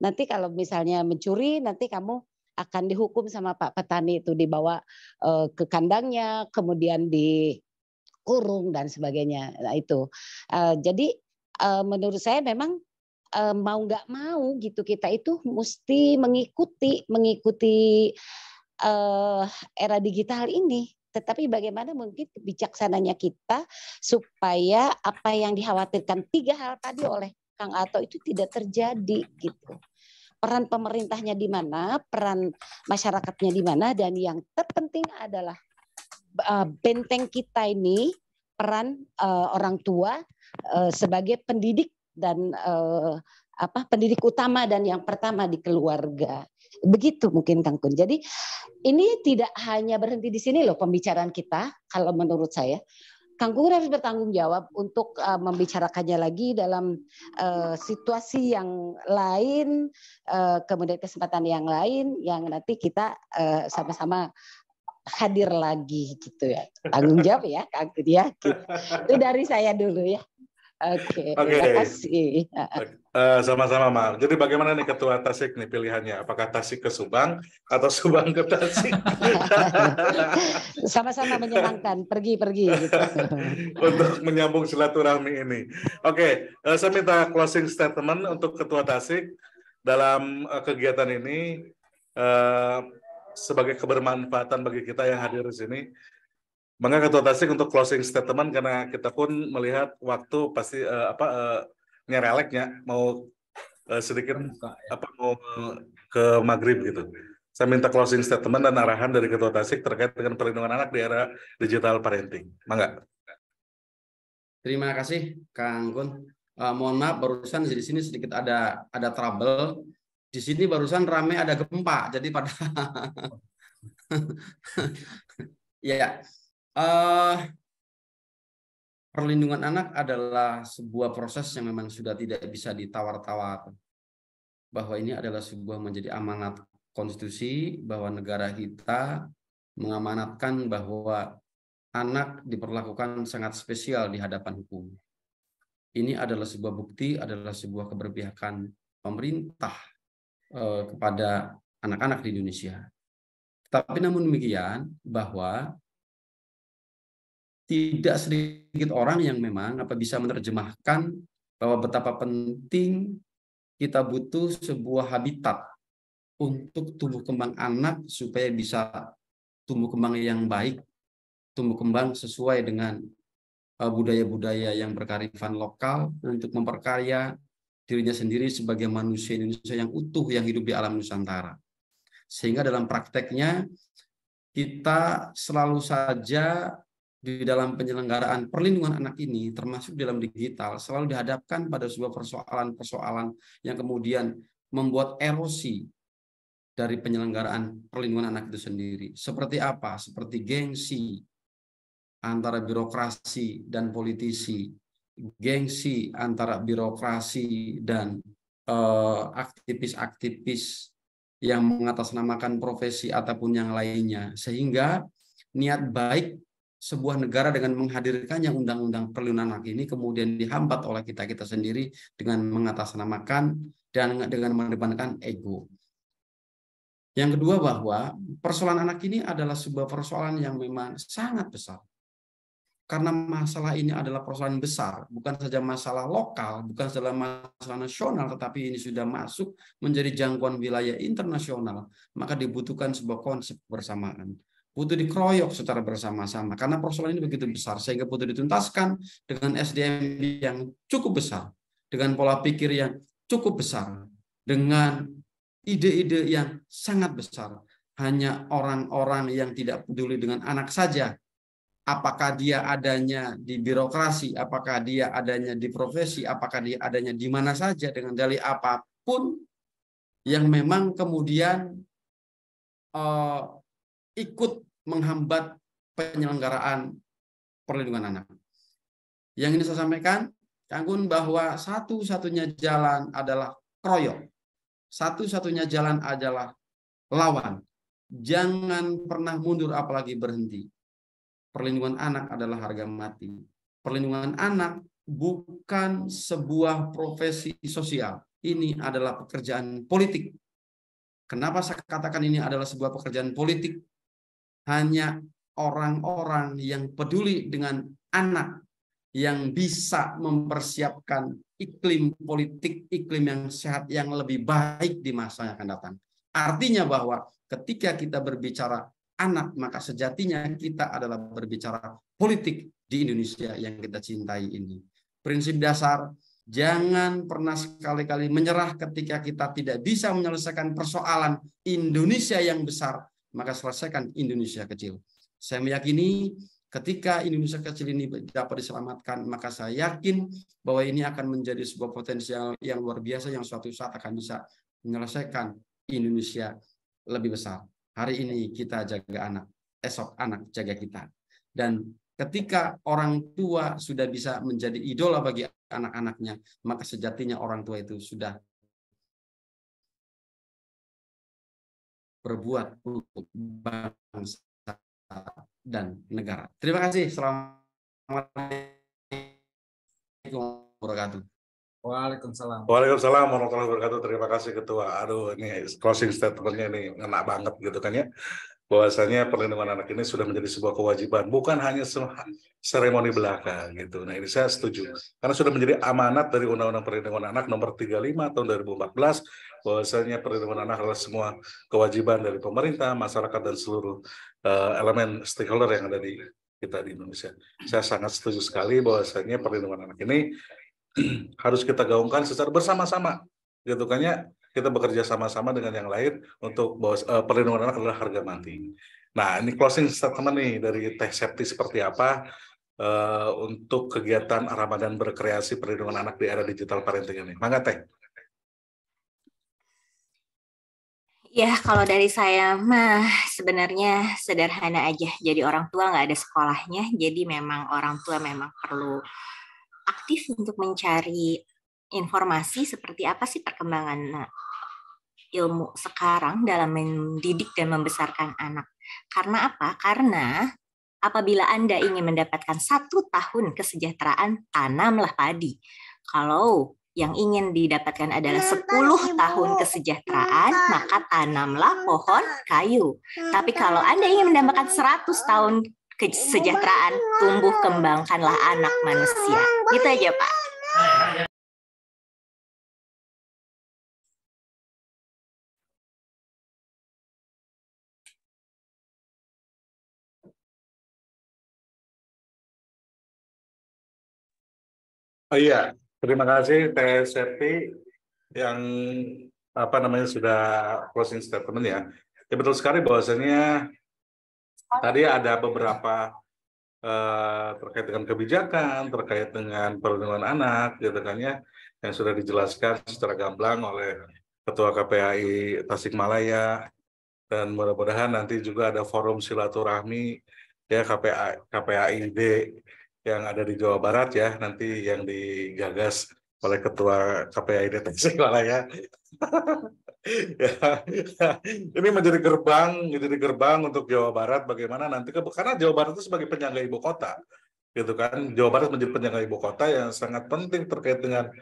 Nanti kalau misalnya mencuri, nanti kamu akan dihukum sama Pak Petani itu, dibawa ke kandangnya, kemudian dikurung dan sebagainya. Nah itu. Jadi menurut saya memang mau nggak mau gitu kita itu mesti mengikuti era digital ini. Tetapi bagaimana mungkin bijaksananya kita supaya apa yang dikhawatirkan 3 hal tadi oleh Kang Ato itu tidak terjadi gitu. Peran pemerintahnya di mana, peran masyarakatnya di mana, dan yang terpenting adalah benteng kita ini, peran orang tua sebagai pendidik dan pendidik utama dan yang pertama di keluarga. Begitu mungkin Kang Kun. Jadi ini tidak hanya berhenti di sini loh pembicaraan kita, kalau menurut saya. Kang Kun harus bertanggung jawab untuk membicarakannya lagi dalam situasi yang lain, kemudian kesempatan yang lain, yang nanti kita sama-sama hadir lagi gitu ya. Tanggung jawab ya Kang Kun ya. Itu dari saya dulu ya. Oke, terima kasih. Sama-sama, Mar. Jadi bagaimana nih Ketua Tasik nih pilihannya? Apakah Tasik ke Subang atau Subang ke Tasik? Sama-sama menyenangkan, pergi-pergi gitu. Untuk menyambung silaturahmi ini. Oke, saya minta closing statement untuk Ketua Tasik dalam kegiatan ini sebagai kebermanfaatan bagi kita yang hadir di sini. Maka Ketua Tasik untuk closing statement, karena kita pun melihat waktu pasti nyereleknya mau sedikit mau ke maghrib gitu. Saya minta closing statement dan arahan dari Ketua Tasik terkait dengan perlindungan anak di era digital parenting. Mangga. Terima kasih Kang Kun. Mohon maaf barusan di sini sedikit ada trouble. Di sini barusan rame ada gempa, jadi pada ya. Perlindungan anak adalah sebuah proses yang memang sudah tidak bisa ditawar-tawar. Bahwa ini adalah sebuah menjadi amanat konstitusi, bahwa negara kita mengamanatkan bahwa anak diperlakukan sangat spesial di hadapan hukum. Ini adalah sebuah bukti, adalah sebuah keberpihakan pemerintah kepada anak-anak di Indonesia. Tapi namun demikian, bahwa tidak sedikit orang yang memang bisa menerjemahkan bahwa betapa penting kita butuh sebuah habitat untuk tumbuh kembang anak supaya bisa tumbuh kembang yang baik, tumbuh kembang sesuai dengan budaya-budaya yang berkearifan lokal untuk memperkaya dirinya sendiri sebagai manusia Indonesia yang utuh yang hidup di alam Nusantara. Sehingga dalam prakteknya kita selalu saja di dalam penyelenggaraan perlindungan anak ini, termasuk dalam digital, selalu dihadapkan pada sebuah persoalan-persoalan yang kemudian membuat erosi dari penyelenggaraan perlindungan anak itu sendiri. Seperti apa? Seperti gengsi antara birokrasi dan politisi, gengsi antara birokrasi dan aktivis-aktivis yang mengatasnamakan profesi ataupun yang lainnya, sehingga niat baik sebuah negara dengan menghadirkannya undang-undang perlindungan anak ini kemudian dihambat oleh kita sendiri dengan mengatasnamakan dan dengan mengedepankan ego. Yang kedua, bahwa persoalan anak ini adalah sebuah persoalan yang memang sangat besar. Karena masalah ini adalah persoalan besar, bukan saja masalah lokal, bukan saja masalah nasional, tetapi ini sudah masuk menjadi jangkauan wilayah internasional, maka dibutuhkan sebuah konsep bersamaan. Butuh dikeroyok secara bersama-sama, karena persoalan ini begitu besar, sehingga butuh dituntaskan dengan SDM yang cukup besar, dengan pola pikir yang cukup besar, dengan ide-ide yang sangat besar. Hanya orang-orang yang tidak peduli dengan anak saja, apakah dia adanya di birokrasi, apakah dia adanya di profesi, apakah dia adanya di mana saja, dengan dalih apapun, yang memang kemudian ikut menghambat penyelenggaraan perlindungan anak. Yang ini saya sampaikan, Kang Kun, bahwa satu-satunya jalan adalah keroyok. Satu-satunya jalan adalah lawan. Jangan pernah mundur apalagi berhenti. Perlindungan anak adalah harga mati. Perlindungan anak bukan sebuah profesi sosial. Ini adalah pekerjaan politik. Kenapa saya katakan ini adalah sebuah pekerjaan politik? Hanya orang-orang yang peduli dengan anak yang bisa mempersiapkan iklim politik, iklim yang sehat, yang lebih baik di masa yang akan datang. Artinya bahwa ketika kita berbicara anak, maka sejatinya kita adalah berbicara politik di Indonesia yang kita cintai ini. Prinsip dasar, jangan pernah sekali-kali menyerah ketika kita tidak bisa menyelesaikan persoalan Indonesia yang besar, maka selesaikan Indonesia kecil. Saya meyakini ketika Indonesia kecil ini dapat diselamatkan, maka saya yakin bahwa ini akan menjadi sebuah potensial yang luar biasa yang suatu saat akan bisa menyelesaikan Indonesia lebih besar. Hari ini kita jaga anak, esok anak jaga kita. Dan ketika orang tua sudah bisa menjadi idola bagi anak-anaknya, maka sejatinya orang tua itu sudah berbuat untuk bangsa dan negara. Terima kasih. Assalamualaikum warahmatullahi wabarakatuh. Waalaikumsalam. Waalaikumsalam warahmatullahi wabarakatuh. Terima kasih Ketua. Aduh, ini closing statement-nya ini ngena banget gitu kan ya. Bahwasanya perlindungan anak ini sudah menjadi sebuah kewajiban, bukan hanya seremoni belaka gitu. Nah, ini saya setuju. Karena sudah menjadi amanat dari Undang-Undang Perlindungan Anak nomor 35 tahun 2014, bahwasanya perlindungan anak adalah semua kewajiban dari pemerintah, masyarakat, dan seluruh elemen stakeholder yang ada di kita di Indonesia. Saya sangat setuju sekali bahwasanya perlindungan anak ini harus kita gaungkan secara bersama-sama, gitu kan ya. Kita bekerja sama-sama dengan yang lain untuk bahwa perlindungan anak adalah harga mati. Nah, ini closing statement nih dari Teh Septi seperti apa untuk kegiatan Ramadan berkreasi perlindungan anak di era digital parenting ini. Mangga Teh. Ya, kalau dari saya mah sebenarnya sederhana aja. Jadi orang tua nggak ada sekolahnya, jadi memang orang tua memang perlu aktif untuk mencari informasi seperti apa sih perkembangan ilmu sekarang dalam mendidik dan membesarkan anak. Karena apa? Karena apabila Anda ingin mendapatkan 1 tahun kesejahteraan, tanamlah padi. Kalau yang ingin didapatkan adalah 10 tahun kesejahteraan, maka tanamlah pohon kayu. Tapi kalau Anda ingin mendapatkan 100 tahun kesejahteraan, tumbuh kembangkanlah anak manusia. Gitu aja, Pak. Oh iya, terima kasih Teh Septi yang sudah closing statement ya. Ya betul sekali bahwasanya tadi ada beberapa terkait dengan kebijakan, terkait dengan perlindungan anak, gitu kan ya, yang sudah dijelaskan secara gamblang oleh Ketua KPAI Tasikmalaya, dan mudah-mudahan nanti juga ada forum silaturahmi ya KPAID yang ada di Jawa Barat ya, nanti yang digagas oleh Ketua KPAID Tasikmalaya. Ya, ini menjadi gerbang untuk Jawa Barat bagaimana nanti karena Jawa Barat itu sebagai penyangga ibu kota, gitu kan. Jawa Barat menjadi penyangga ibu kota yang sangat penting terkait dengan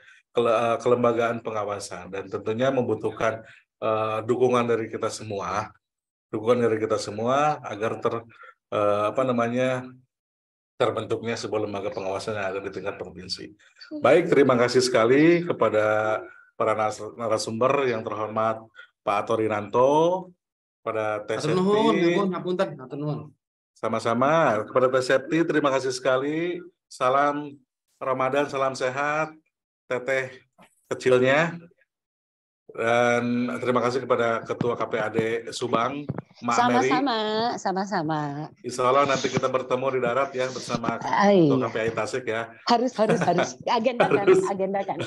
kelembagaan pengawasan, dan tentunya membutuhkan dukungan dari kita semua, agar terbentuknya sebuah lembaga pengawasan yang ada di tingkat provinsi. Baik, terima kasih sekali kepada para narasumber yang terhormat Pak Atorinanto, pada Teh Septi. Sama-sama kepada Teh Septi, terima kasih sekali. Salam Ramadan, salam sehat, teteh kecilnya. Dan terima kasih kepada Ketua KPAD Subang, Mak Mary. Sama-sama. Insya Allah nanti kita bertemu di darat ya bersama Ketua KPAI Tasik ya. Harus. Agendakan.